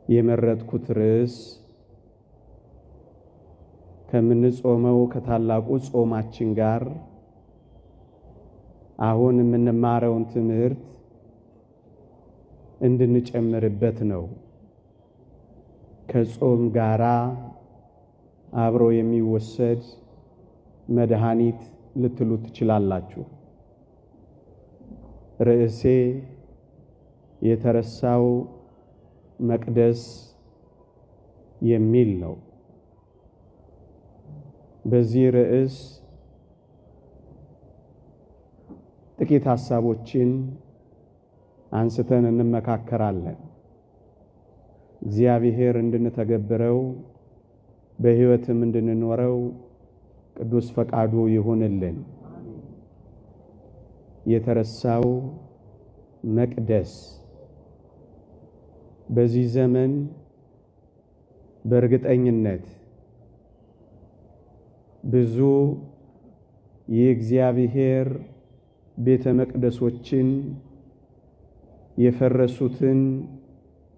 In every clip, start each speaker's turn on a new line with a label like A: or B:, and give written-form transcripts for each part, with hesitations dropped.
A: የመረጥኩት ርዕስ ከምንጾመው ከታላቁ ጾማችን ጋር አሁን የምንማረውን ትምህርት እንድንጨምርበት ነው። ከጾም ጋራ አብሮ የሚወሰድ መድኃኒት ልትሉት ትችላላችሁ። ርዕሴ የተረሳው መቅደስ የሚል ነው። በዚህ ርዕስ ጥቂት ሐሳቦችን አንስተን እንመካከራለን። እግዚአብሔር እንድንተገብረው በሕይወትም እንድንኖረው ቅዱስ ፈቃዱ ይሁንልን። የተረሳው መቅደስ በዚህ ዘመን በእርግጠኝነት ብዙ የእግዚአብሔር ቤተ መቅደሶችን የፈረሱትን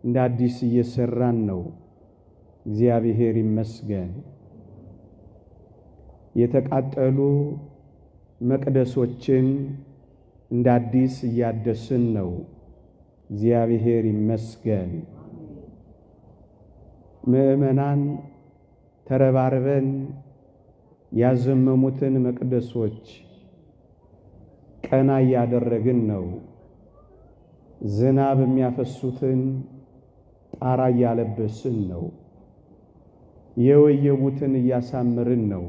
A: እንደ አዲስ እየሰራን ነው። እግዚአብሔር ይመስገን። የተቃጠሉ መቅደሶችን እንደ አዲስ እያደስን ነው። እግዚአብሔር ይመስገን። ምእመናን ተረባርበን ያዘመሙትን መቅደሶች ቀና እያደረግን ነው። ዝናብ የሚያፈሱትን ጣራ እያለበስን ነው። የወየቡትን እያሳመርን ነው።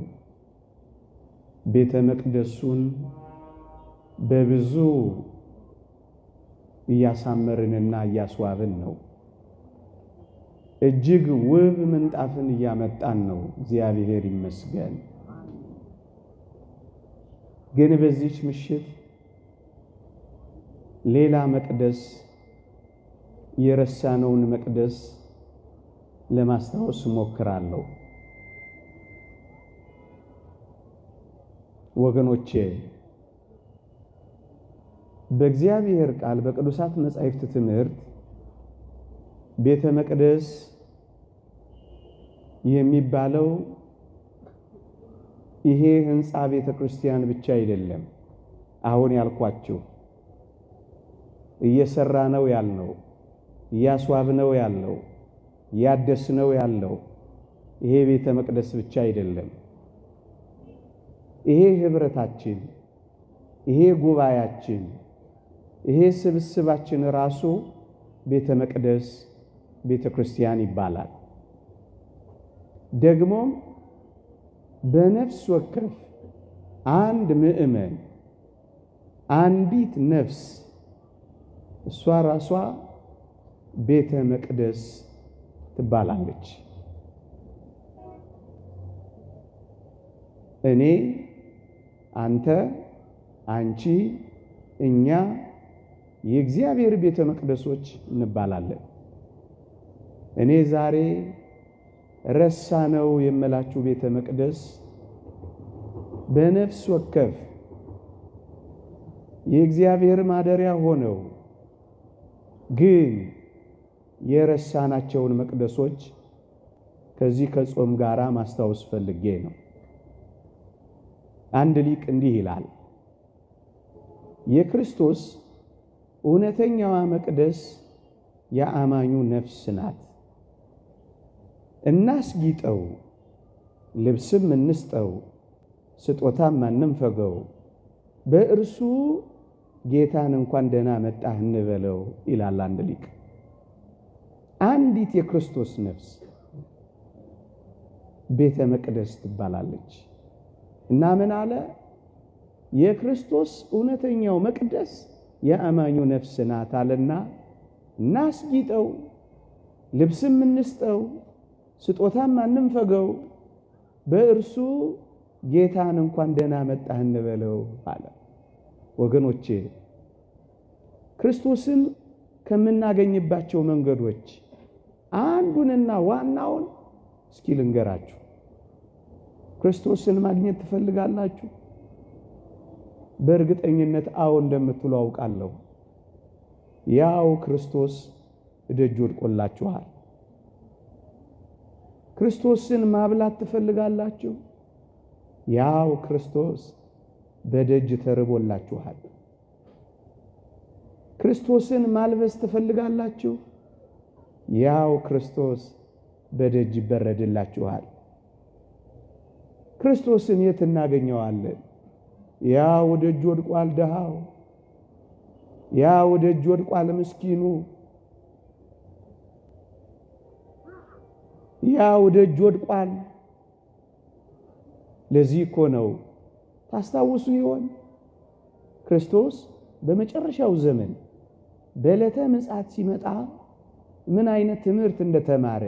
A: ቤተ መቅደሱን በብዙ እያሳመርንና እያስዋብን ነው። እጅግ ውብ ምንጣፍን እያመጣን ነው። እግዚአብሔር ይመስገን። ግን በዚህች ምሽት ሌላ መቅደስ የረሳነውን መቅደስ ለማስታወስ እሞክራለሁ። ወገኖቼ በእግዚአብሔር ቃል በቅዱሳት መጻሕፍት ትምህርት ቤተ መቅደስ የሚባለው ይሄ ሕንፃ ቤተ ክርስቲያን ብቻ አይደለም። አሁን ያልኳችሁ እየሰራነው ያልነው፣ እያስዋብነው ያለው፣ እያደስነው ያለው ይሄ ቤተ መቅደስ ብቻ አይደለም። ይሄ ህብረታችን፣ ይሄ ጉባኤያችን፣ ይሄ ስብስባችን ራሱ ቤተ መቅደስ ቤተ ክርስቲያን ይባላል። ደግሞም በነፍስ ወከፍ አንድ ምእመን፣ አንዲት ነፍስ እሷ ራሷ ቤተ መቅደስ ትባላለች። እኔ፣ አንተ፣ አንቺ፣ እኛ የእግዚአብሔር ቤተ መቅደሶች እንባላለን። እኔ ዛሬ ረሳነው የምላችሁ ቤተ መቅደስ በነፍስ ወከፍ የእግዚአብሔር ማደሪያ ሆነው ግን የረሳናቸውን መቅደሶች ከዚህ ከጾም ጋራ ማስታወስ ፈልጌ ነው። አንድ ሊቅ እንዲህ ይላል፣ የክርስቶስ እውነተኛዋ መቅደስ የአማኙ ነፍስ ናት። እናስጊጠው፣ ልብስም እንስጠው፣ ስጦታም አንንፈገው፣ በእርሱ ጌታን እንኳን ደህና መጣህ እንበለው ይላል አንድ ሊቅ። አንዲት የክርስቶስ ነፍስ ቤተ መቅደስ ትባላለች እና ምን አለ? የክርስቶስ እውነተኛው መቅደስ የአማኙ ነፍስ ናት አለና እናስጊጠው፣ ልብስም እንስጠው፣ ስጦታም አንንፈገው፣ በእርሱ ጌታን እንኳን ደህና መጣህ እንበለው አለ። ወገኖቼ ክርስቶስን ከምናገኝባቸው መንገዶች አንዱንና ዋናውን እስኪ ልንገራችሁ። ክርስቶስን ማግኘት ትፈልጋላችሁ? በእርግጠኝነት አዎ እንደምትሉ አውቃለሁ። ያው ክርስቶስ ደጅ ወድቆላችኋል። ክርስቶስን ማብላት ትፈልጋላችሁ? ያው ክርስቶስ በደጅ ተርቦላችኋል። ክርስቶስን ማልበስ ትፈልጋላችሁ? ያው ክርስቶስ በደጅ ይበረድላችኋል። ክርስቶስን የት እናገኘዋለን? ያው ደጅ ወድቋል ደሃው፣ ያው ደጅ ወድቋል ምስኪኑ፣ ያው ደጅ ወድቋል። ለዚህ እኮ ነው ታስታውሱ ይሆን ክርስቶስ በመጨረሻው ዘመን በዕለተ ምጽአት ሲመጣ ምን አይነት ትምህርት እንደተማረ፣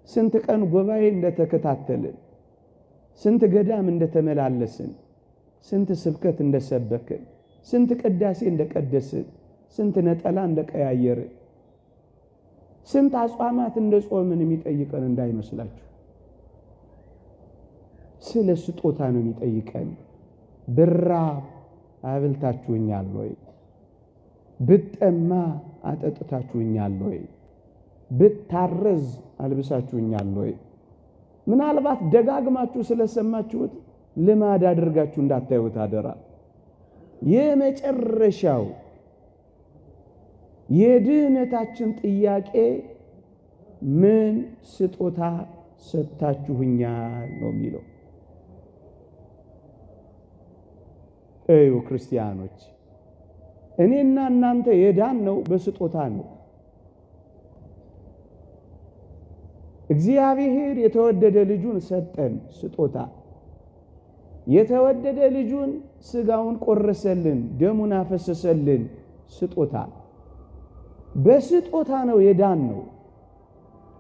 A: ስንት ቀን ጉባኤ እንደተከታተልን፣ ስንት ገዳም እንደተመላለስን፣ ስንት ስብከት እንደሰበክን፣ ስንት ቅዳሴ እንደቀደስን፣ ስንት ነጠላ እንደቀያየርን፣ ስንት አጽዋማት እንደጾምን የሚጠይቀን እንዳይመስላችሁ። ስለ ስጦታ ነው የሚጠይቀን። ብራብ አብልታችሁኛል ወይ? ብጠማ አጠጥታችሁኛል ወይ? ብታረዝ አልብሳችሁኛል ወይ? ምናልባት ደጋግማችሁ ስለሰማችሁት ልማድ አድርጋችሁ እንዳታዩት አደራ። የመጨረሻው የድህነታችን ጥያቄ ምን ስጦታ ሰጣችሁኛል ነው የሚለው። እዩ ክርስቲያኖች፣ እኔና እናንተ የዳን ነው በስጦታ ነው። እግዚአብሔር የተወደደ ልጁን ሰጠን ስጦታ። የተወደደ ልጁን ስጋውን ቆረሰልን፣ ደሙን አፈሰሰልን ስጦታ። በስጦታ ነው የዳን ነው።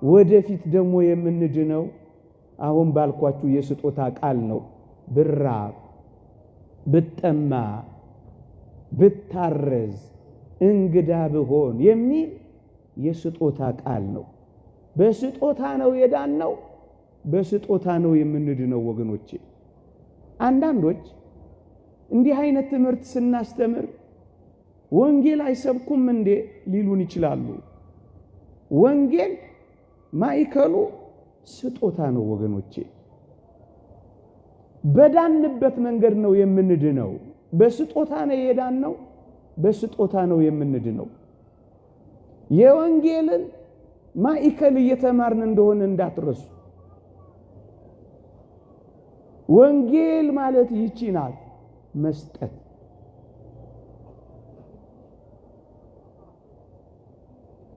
A: ወደፊት ደግሞ የምንድነው አሁን ባልኳችሁ የስጦታ ቃል ነው። ብራብ፣ ብጠማ፣ ብታረዝ፣ እንግዳ ብሆን የሚል የስጦታ ቃል ነው። በስጦታ ነው የዳን ነው። በስጦታ ነው የምንድነው ወገኖቼ። አንዳንዶች እንዲህ አይነት ትምህርት ስናስተምር ወንጌል አይሰብኩም እንዴ ሊሉን ይችላሉ። ወንጌል ማይከሉ ስጦታ ነው ወገኖቼ። በዳንበት መንገድ ነው የምንድነው። በስጦታ ነው የዳን ነው። በስጦታ ነው የምንድነው። የወንጌልን ማይከል እየተማርን እንደሆነ እንዳትረሱ። ወንጌል ማለት ይቺ ናት፣ መስጠት።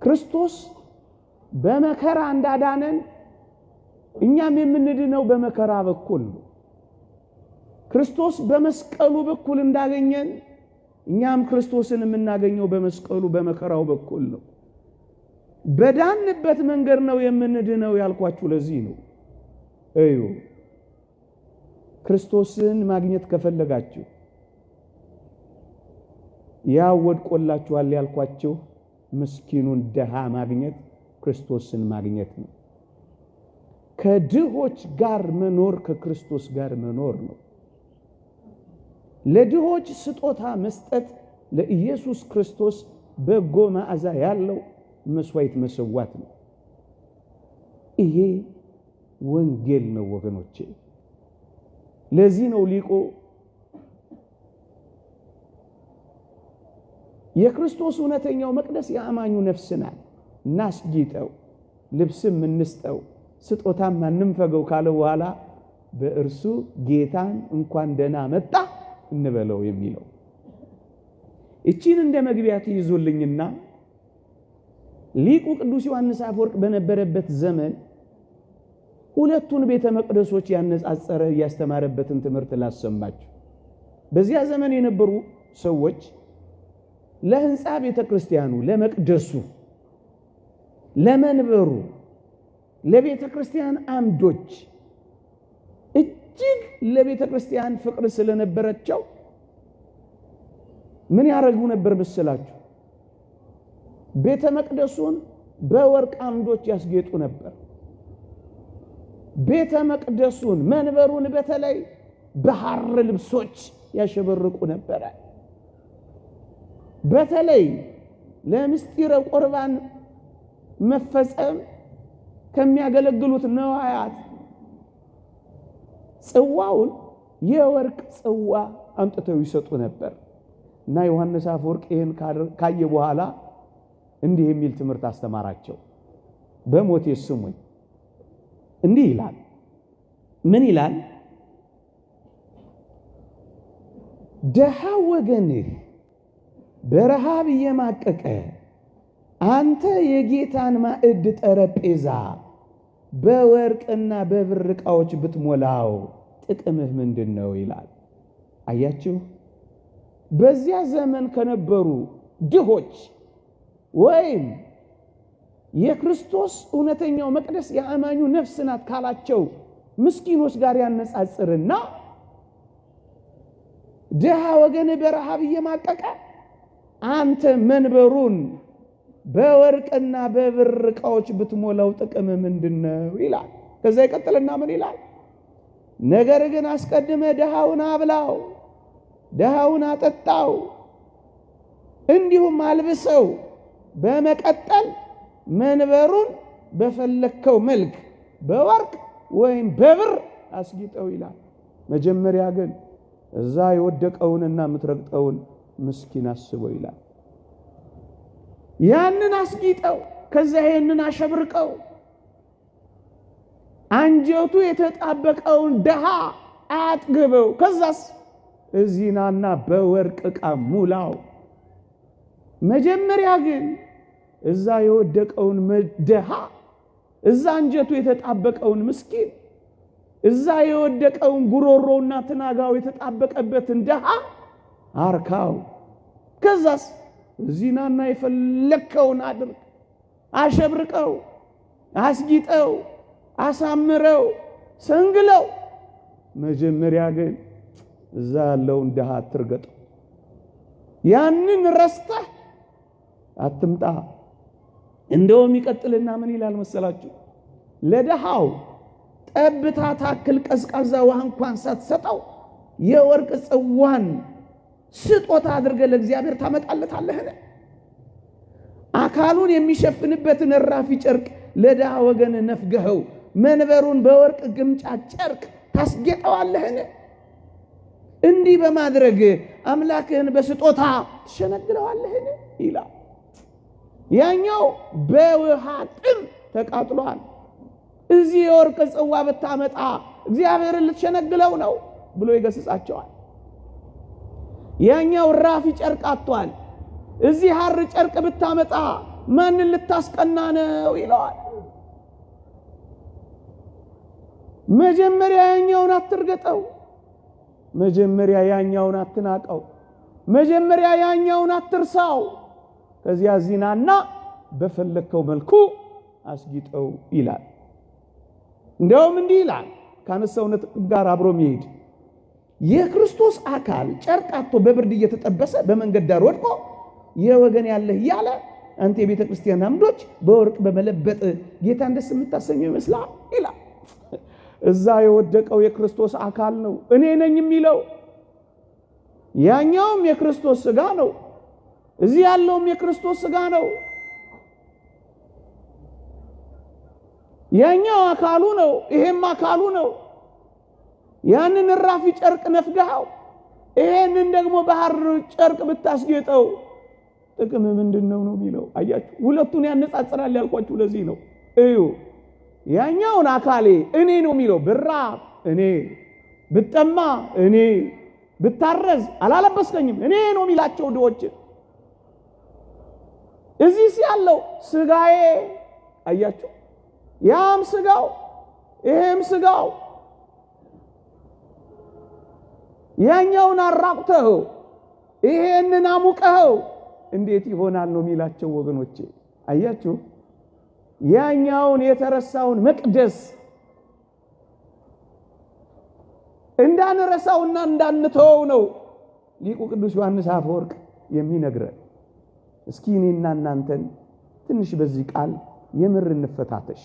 A: ክርስቶስ በመከራ እንዳዳነን እኛም የምንድነው በመከራ በኩል ነው። ክርስቶስ በመስቀሉ በኩል እንዳገኘን እኛም ክርስቶስን የምናገኘው በመስቀሉ በመከራው በኩል ነው። በዳንበት መንገድ ነው የምንድነው ያልኳችሁ ለዚህ ነው። እዩ ክርስቶስን ማግኘት ከፈለጋችሁ ያው ወድቆላችኋል ያልኳችሁ ምስኪኑን ደሃ ማግኘት ክርስቶስን ማግኘት ነው። ከድሆች ጋር መኖር ከክርስቶስ ጋር መኖር ነው። ለድሆች ስጦታ መስጠት ለኢየሱስ ክርስቶስ በጎ መዓዛ ያለው መስዋዕት መሰዋት ነው። ይሄ ወንጌል ነው ወገኖቼ። ለዚህ ነው ሊቁ የክርስቶስ እውነተኛው መቅደስ የአማኙ ነፍስ ናት፣ እናስጊጠው፣ ልብስም እንስጠው፣ ስጦታም አንንፈገው ካለ በኋላ በእርሱ ጌታን እንኳን ደህና መጣ እንበለው የሚለው። እቺን እንደ መግቢያ ትይዙልኝና ሊቁ ቅዱስ ዮሐንስ አፈወርቅ በነበረበት ዘመን ሁለቱን ቤተ መቅደሶች ያነጻጸረ ያስተማረበትን ትምህርት ላሰማችሁ። በዚያ ዘመን የነበሩ ሰዎች ለህንጻ ቤተ ክርስቲያኑ፣ ለመቅደሱ፣ ለመንበሩ፣ ለቤተ ክርስቲያን አምዶች እጅግ ለቤተ ክርስቲያን ፍቅር ስለነበረቸው ምን ያደርጉ ነበር መሰላችሁ? ቤተ መቅደሱን በወርቅ አምዶች ያስጌጡ ነበር። ቤተ መቅደሱን መንበሩን በተለይ በሐር ልብሶች ያሸበርቁ ነበር። በተለይ ለምስጢረ ቁርባን መፈጸም ከሚያገለግሉት ነዋያት ጽዋውን የወርቅ ጽዋ አምጥተው ይሰጡ ነበር። እና ዮሐንስ አፈወርቅ ይሄን ካየ በኋላ እንዲህ የሚል ትምህርት አስተማራቸው። በሞቴ ስሙኝ። እንዲህ ይላል። ምን ይላል? ደሃ ወገንህ በረሃብ እየማቀቀ አንተ የጌታን ማዕድ ጠረጴዛ በወርቅና በብር ዕቃዎች ብትሞላው ጥቅምህ ምንድነው ይላል። አያችሁ፣ በዚያ ዘመን ከነበሩ ድሆች ወይም የክርስቶስ እውነተኛው መቅደስ የአማኙ ነፍስ ናት ካላቸው ምስኪኖች ጋር ያነጻጽርና ደሃ ወገን በረሃብ እየማቀቀ አንተ መንበሩን በወርቅና በብር ዕቃዎች ብትሞላው ጥቅም ምንድነው ይላል። ከዛ ይቀጥልና ምን ይላል? ነገር ግን አስቀድመ ደሃውን አብላው፣ ደሃውን አጠጣው፣ እንዲሁም አልብሰው፣ በመቀጠል መንበሩን በፈለከው መልክ በወርቅ ወይም በብር አስጊጠው ይላል። መጀመሪያ ግን እዛ የወደቀውንና የምትረግጠውን ምስኪን አስበው ይላል። ያንን አስጊጠው፣ ከዛ ይሄንን አሸብርቀው፣ አንጀቱ የተጣበቀውን ደሃ አጥግበው፣ ከዛስ እዚህናና በወርቅ ዕቃ ሙላው። መጀመሪያ ግን እዛ የወደቀውን ደሃ፣ እዛ አንጀቱ የተጣበቀውን ምስኪን፣ እዛ የወደቀውን ጉሮሮና ትናጋው የተጣበቀበትን ደሃ አርካው። ከዛስ እዚህናና የፈለከውን አድርግ፣ አሸብርቀው፣ አስጊጠው፣ አሳምረው፣ ሰንግለው። መጀመሪያ ግን እዛ ያለውን ደሃ አትርገጠው። ያንን ረስተህ አትምጣ። እንደውም ይቀጥልና ምን ይላል መሰላችሁ? ለደሃው ጠብታ ታክል ቀዝቃዛ ውሃ እንኳን ሳትሰጠው የወርቅ ጽዋን ስጦታ አድርገህ ለእግዚአብሔር ታመጣለታለህን? አካሉን የሚሸፍንበትን እራፊ ጨርቅ ለደሃ ወገን ነፍገኸው መንበሩን በወርቅ ግምጫ ጨርቅ ታስጌጠዋለህን? እንዲህ በማድረግ አምላክህን በስጦታ ትሸነግለዋለህን ይላል። ያኛው በውሃ ጥም ተቃጥሏል። እዚህ የወርቅ ጽዋ ብታመጣ እግዚአብሔርን ልትሸነግለው ነው ብሎ ይገስጻቸዋል። ያኛው ራፊ ጨርቅ አጥቷል። እዚህ ሐር ጨርቅ ብታመጣ ማንን ልታስቀና ነው ይለዋል። መጀመሪያ ያኛውን አትርገጠው፣ መጀመሪያ ያኛውን አትናቀው፣ መጀመሪያ ያኛውን አትርሳው። ከዚያ ዚናና በፈለከው መልኩ አስጊጠው ይላል። እንደውም እንዲህ ይላል ካነሳውነት ጋር አብሮ የሚሄድ የክርስቶስ አካል ጨርቅ አጥቶ በብርድ እየተጠበሰ በመንገድ ዳር ወድቆ የወገን ያለህ እያለ አንተ የቤተ ክርስቲያን አምዶች በወርቅ በመለበጥ ጌታን ደስ የምታሰኘው ይመስላል ይላል። እዛ የወደቀው የክርስቶስ አካል ነው፣ እኔ ነኝ የሚለው። ያኛውም የክርስቶስ ሥጋ ነው፣ እዚህ ያለውም የክርስቶስ ሥጋ ነው። ያኛው አካሉ ነው፣ ይሄም አካሉ ነው። ያንን ራፊ ጨርቅ ነፍገኸው ይሄንን ደግሞ ባህር ጨርቅ ብታስጌጠው ጥቅም ምንድነው ነው የሚለው። አያችሁ፣ ሁለቱን ያነጻጽራል ያልኳችሁ ለዚህ ነው። እዩ፣ ያኛውን አካሌ እኔ ነው የሚለው። ብራ እኔ፣ ብጠማ እኔ፣ ብታረዝ አላለበስከኝም እኔ ነው የሚላቸው ድሆች። እዚህ ያለው ሥጋዬ አያችሁ፣ ያም ሥጋው ይሄም ሥጋው። ያኛውን አራቁተው ይሄንን አሙቀው እንዴት ይሆናል ነው የሚላቸው ወገኖቼ። አያችሁ፣ ያኛውን የተረሳውን መቅደስ እንዳንረሳውና እንዳንተወው ነው ሊቁ ቅዱስ ዮሐንስ አፈወርቅ የሚነግረን። እስኪ እኔና እናንተን ትንሽ በዚህ ቃል የምር እንፈታተሽ።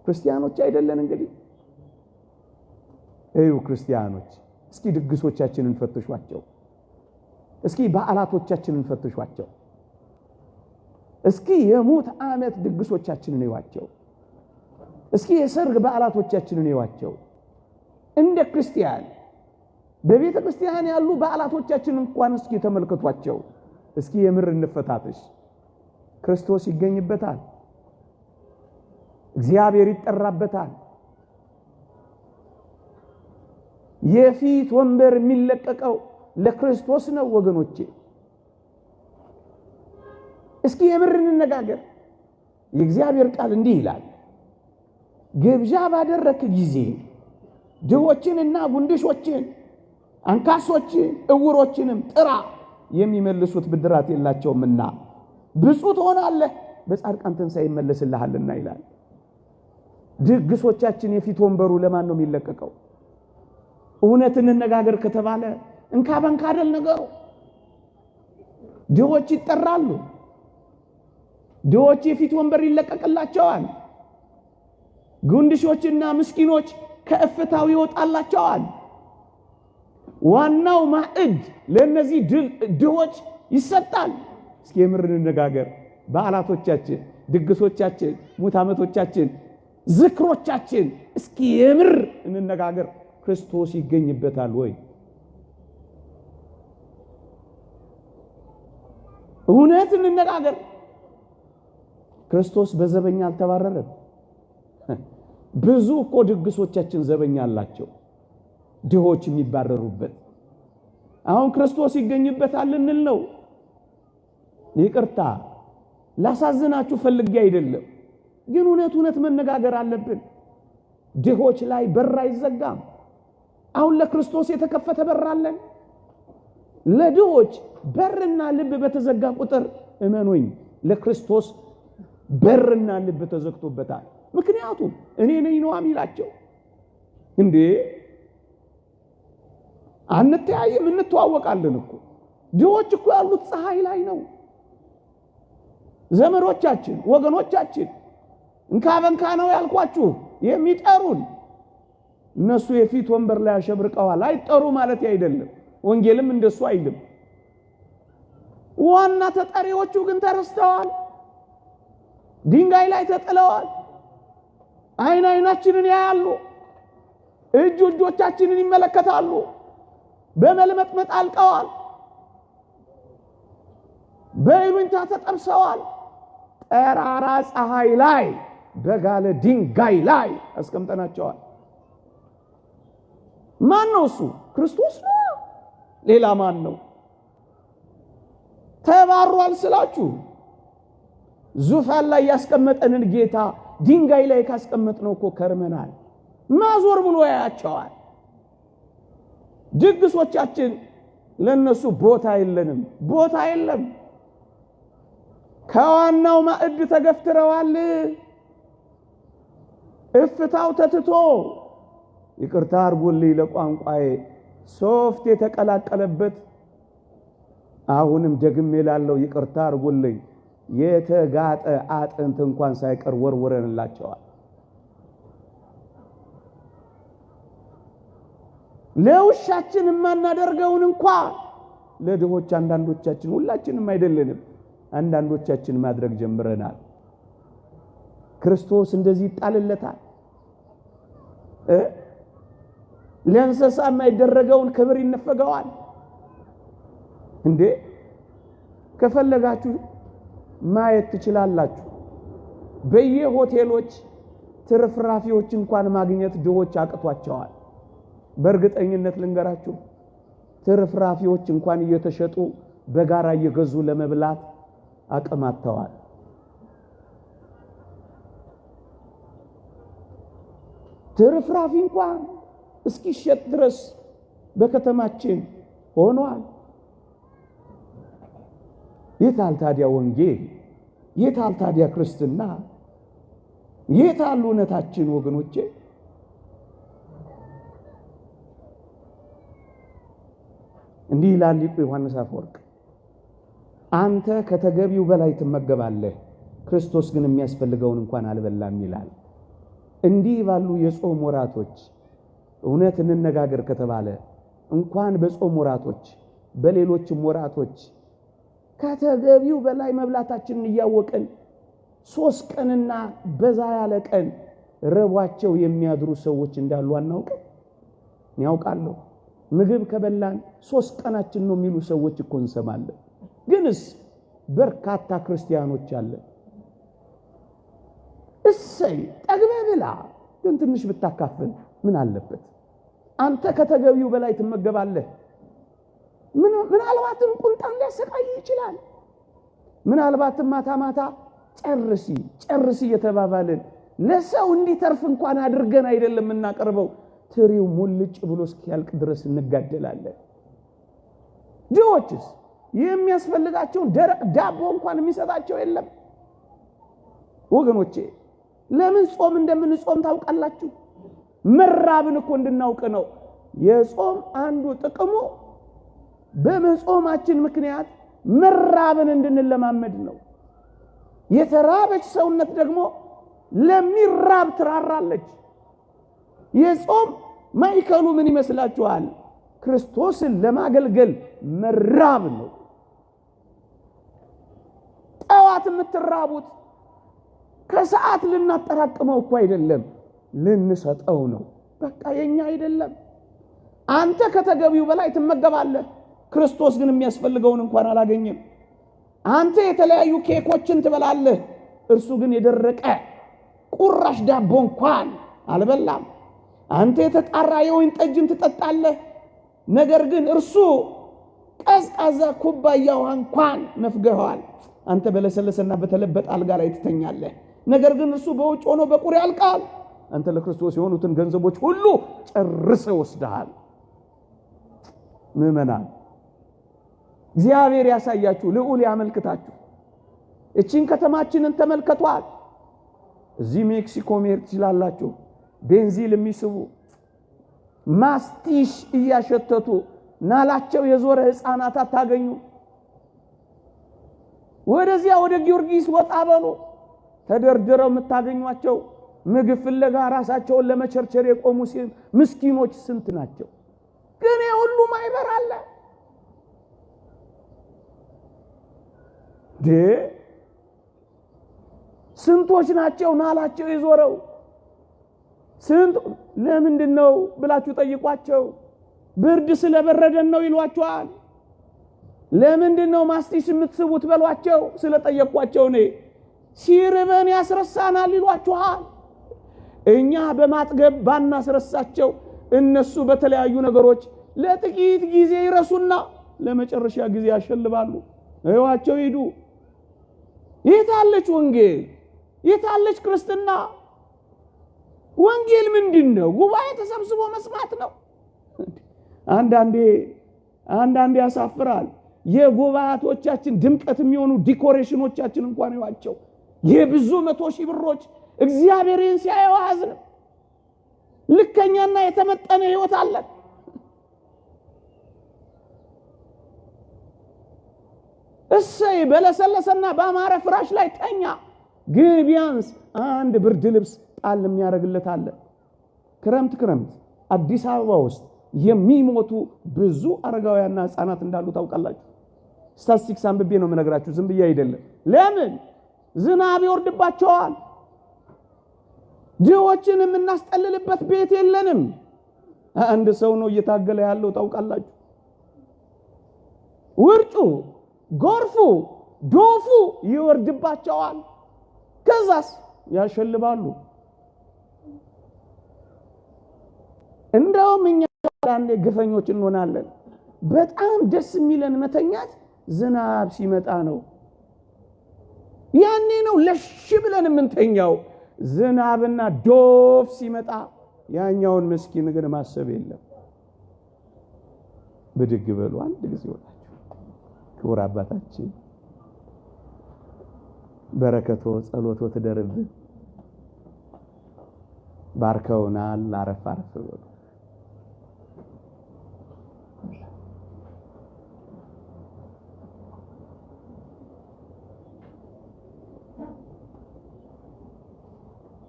A: ክርስቲያኖች አይደለን እንግዲህ? እዩ ክርስቲያኖች፣ እስኪ ድግሶቻችንን ፈትሿቸው። እስኪ በዓላቶቻችንን ፈትሿቸው። እስኪ የሞት ዓመት ድግሶቻችንን እዩዋቸው። እስኪ የሰርግ በዓላቶቻችንን ይዋቸው እንደ ክርስቲያን በቤተ ክርስቲያን ያሉ በዓላቶቻችንን እንኳን እስኪ ተመልከቷቸው። እስኪ የምር እንፈታተሽ። ክርስቶስ ይገኝበታል፣ እግዚአብሔር ይጠራበታል። የፊት ወንበር የሚለቀቀው ለክርስቶስ ነው ወገኖቼ። እስኪ የምር እንነጋገር። የእግዚአብሔር ቃል እንዲህ ይላል፣ ግብዣ ባደረክ ጊዜ ድሆችንና ጉንድሾችን አንካሶችን እውሮችንም ጥራ፣ የሚመልሱት ብድራት የላቸውምና ብፁዕ ትሆናለህ፣ በጻድቃን ትንሣኤ ይመለስልሃልና ይላል። ድግሶቻችን የፊት ወንበሩ ለማን ነው የሚለቀቀው? እውነት እንነጋገር ከተባለ እንካ በንካ አይደል ነገሩ። ድሆች ይጠራሉ፣ ድሆች የፊት ወንበር ይለቀቅላቸዋል፣ ጉንድሾችና ምስኪኖች ከእፍታው ይወጣላቸዋል። ዋናው ማዕድ ለነዚህ ድሆች ይሰጣል። እስኪ የምር እንነጋገር። በዓላቶቻችን፣ ድግሶቻችን፣ ሙት ዓመቶቻችን፣ ዝክሮቻችን እስኪ የምር እንነጋገር። ክርስቶስ ይገኝበታል ወይ? እውነት እንነጋገር። ክርስቶስ በዘበኛ አልተባረረም። ብዙ እኮ ድግሶቻችን ዘበኛ አላቸው፣ ድሆች የሚባረሩበት። አሁን ክርስቶስ ይገኝበታል እንል ነው። ይቅርታ ላሳዝናችሁ ፈልጌ አይደለም፣ ግን እውነት መነጋገር አለብን። ድሆች ላይ በር አይዘጋም። አሁን ለክርስቶስ የተከፈተ በር አለን። ለድሆች በርና ልብ በተዘጋ ቁጥር እመኑኝ ለክርስቶስ በርና ልብ ተዘግቶበታል። ምክንያቱም እኔ ነኝ ነው የሚላቸው። እንዴ አንተያይም፣ እንተዋወቃለን እኮ። ድሆች እኮ ያሉት ፀሐይ ላይ ነው። ዘመዶቻችን፣ ወገኖቻችን እንካ በንካ ነው ያልኳችሁ የሚጠሩን እነሱ የፊት ወንበር ላይ አሸብርቀዋል። አይጠሩ ማለት አይደለም፣ ወንጌልም እንደሱ አይልም። ዋና ተጠሪዎቹ ግን ተረስተዋል፣ ድንጋይ ላይ ተጥለዋል። አይናችንን ያያሉ፣ እጆቻችንን ይመለከታሉ፣ በመልመጥመጥ አልቀዋል፣ በይሉኝታ ተጠብሰዋል። ጠራራ ፀሐይ ላይ በጋለ ድንጋይ ላይ አስቀምጠናቸዋል። ማን ነው እሱ? ክርስቶስ ነው። ሌላ ማን ነው? ተባሯል ስላችሁ ዙፋን ላይ ያስቀመጠንን ጌታ ድንጋይ ላይ ካስቀመጥነው እኮ ከርመናል። ማዞር ብሎ ያያቸዋል። ድግሶቻችን ለነሱ ቦታ የለንም፣ ቦታ የለም። ከዋናው ማዕድ ተገፍትረዋል። እፍታው ተትቶ ይቅርታ አርጉልኝ ለቋንቋዬ ሶፍት የተቀላቀለበት አሁንም ደግሜ ላለው ይቅርታ አርጉልኝ የተጋጠ አጥንት እንኳን ሳይቀር ወርወረንላቸዋል። ለውሻችን የማናደርገውን እንኳን ለድሆች አንዳንዶቻችን፣ ሁላችንም አይደለንም፣ አንዳንዶቻችን ማድረግ ጀምረናል። ክርስቶስ እንደዚህ ይጣልለታል። ለእንስሳ የማይደረገውን ክብር ይነፈገዋል። እንዴ ከፈለጋችሁ ማየት ትችላላችሁ። በየሆቴሎች ትርፍራፊዎች እንኳን ማግኘት ድሆች አቅቷቸዋል። በእርግጠኝነት ልንገራችሁ ትርፍራፊዎች እንኳን እየተሸጡ በጋራ እየገዙ ለመብላት አቅማተዋል። ትርፍራፊ እንኳን እስኪሸጥ ድረስ በከተማችን ሆኗል። የታል ታዲያ ወንጌል? የታል ታዲያ ክርስትና? የታል እውነታችን ወገኖቼ? እንዲህ ይላል ሊቁ ዮሐንስ አፈወርቅ፣ አንተ ከተገቢው በላይ ትመገባለህ፣ ክርስቶስ ግን የሚያስፈልገውን እንኳን አልበላም ይላል። እንዲህ ባሉ የጾም ወራቶች እውነት እንነጋገር ከተባለ እንኳን በጾም ወራቶች በሌሎችም ወራቶች ከተገቢው በላይ መብላታችንን እያወቅን 3 ቀንና በዛ ያለ ቀን ረቧቸው የሚያድሩ ሰዎች እንዳሉ አናውቅም? ያውቃለሁ። ምግብ ከበላን 3 ቀናችን ነው የሚሉ ሰዎች እኮ እንሰማለን። ግንስ በርካታ ክርስቲያኖች አለ እሰይ ጠግበህ ብላ ግን ትንሽ ብታካፍል ምን አለበት? አንተ ከተገቢው በላይ ትመገባለህ። ምናልባትም ቁንጣን ሊያሰቃይ ይችላል። ምናልባትም ማታ ጨርሲ እየተባባልን ለሰው እንዲተርፍ እንኳን አድርገን አይደለም እናቀርበው። ትሪው ሙልጭ ብሎ እስኪያልቅ ድረስ እንጋደላለን። ጆችስ የሚያስፈልጋቸው ደረቅ ዳቦ እንኳን የሚሰጣቸው የለም። ወገኖቼ ለምን ጾም እንደምንጾም ታውቃላችሁ? መራብን እኮ እንድናውቅ ነው። የጾም አንዱ ጥቅሙ በመጾማችን ምክንያት መራብን እንድንለማመድ ነው። የተራበች ሰውነት ደግሞ ለሚራብ ትራራለች። የጾም ማይከሉ ምን ይመስላችኋል? ክርስቶስን ለማገልገል መራብ ነው። ጠዋት የምትራቡት ከሰዓት ልናጠራቅመው እኮ አይደለም፣ ልንሰጠው ነው። በቃ የኛ አይደለም። አንተ ከተገቢው በላይ ትመገባለህ። ክርስቶስ ግን የሚያስፈልገውን እንኳን አላገኘም። አንተ የተለያዩ ኬኮችን ትበላለህ፣ እርሱ ግን የደረቀ ቁራሽ ዳቦ እንኳን አልበላም። አንተ የተጣራ የወይን ጠጅን ትጠጣለህ፣ ነገር ግን እርሱ ቀዝቃዛ ኩባያ ውሃ እንኳን ነፍገዋል። አንተ በለሰለሰና በተለበጠ አልጋ ላይ ትተኛለህ፣ ነገር ግን እርሱ በውጭ ሆኖ በቁር ያልቃል። አንተ ለክርስቶስ የሆኑትን ገንዘቦች ሁሉ ጨርሰህ ወስደሃል። ምእመናን እግዚአብሔር ያሳያችሁ፣ ልዑል ያመልክታችሁ። እቺን ከተማችንን ተመልከቷት። እዚህ ሜክሲኮ መሄድ ትችላላችሁ። ቤንዚል የሚስቡ ማስቲሽ እያሸተቱ ናላቸው የዞረ ህፃናት አታገኙ። ወደዚያ ወደ ጊዮርጊስ ወጣ በሉ፣ ተደርድረው የምታገኟቸው ምግብ ፍለጋ ራሳቸውን ለመቸርቸር የቆሙ ምስኪኖች ስንት ናቸው? ግን የሁሉ ማይበር አለ። ስንቶች ናቸው ናላቸው የዞረው? ስንት ለምንድነው ብላችሁ ጠይቋቸው። ብርድ ስለበረደን ነው ይሏቸዋል። ለምንድነው ማስቲሽ የምትስቡት በሏቸው ስለጠየቋቸው ነው። ሲርበን ያስረሳናል ይሏቸዋል። እኛ በማጥገብ ባናስረሳቸው እነሱ በተለያዩ ነገሮች ለጥቂት ጊዜ ይረሱና ለመጨረሻ ጊዜ ያሸልባሉ። አይዋቸው ሄዱ። የታለች ወንጌል? የታለች ክርስትና? ወንጌል ምንድነው? ጉባኤ ተሰብስቦ መስማት ነው። አንዳንዴ ያሳፍራል። የጉባኤቶቻችን ድምቀት የሚሆኑ ዲኮሬሽኖቻችን እንኳን ይዋቸው የብዙ 100 ሺህ ብሮች እግዚአብሔርን ሲያያዋዝን ልከኛና የተመጠነ ህይወት አለ። እሰይ በለሰለሰና በአማረ ፍራሽ ላይ ተኛ፣ ግን ቢያንስ አንድ ብርድ ልብስ ጣል የሚያደርግለት አለ። ክረምት አዲስ አበባ ውስጥ የሚሞቱ ብዙ አረጋውያንና ህፃናት እንዳሉ ታውቃላችሁ። ስታቲስቲክስ አንብቤ ነው የምነግራችሁ፣ ዝም ብዬ አይደለም። ለምን? ዝናብ ይወርድባቸዋል። ድሆችን የምናስጠልልበት ቤት የለንም። አንድ ሰው ነው እየታገለ ያለው ታውቃላችሁ። ውርጩ፣ ጎርፉ፣ ዶፉ ይወርድባቸዋል። ከዛስ ያሸልባሉ። እንደውም እኛ አንዴ ግፈኞች እንሆናለን። በጣም ደስ የሚለን መተኛት ዝናብ ሲመጣ ነው። ያኔ ነው ለሽ ብለን የምንተኛው። ዝናብና ዶፍ ሲመጣ ያኛውን ምስኪን ግን ማሰብ የለም። ብድግ በሉ አንድ ጊዜ ወጣችሁ። ክቡር አባታችን በረከቶ ጸሎቶ ትደርብን። ባርከውናል። አረፍ በሉ።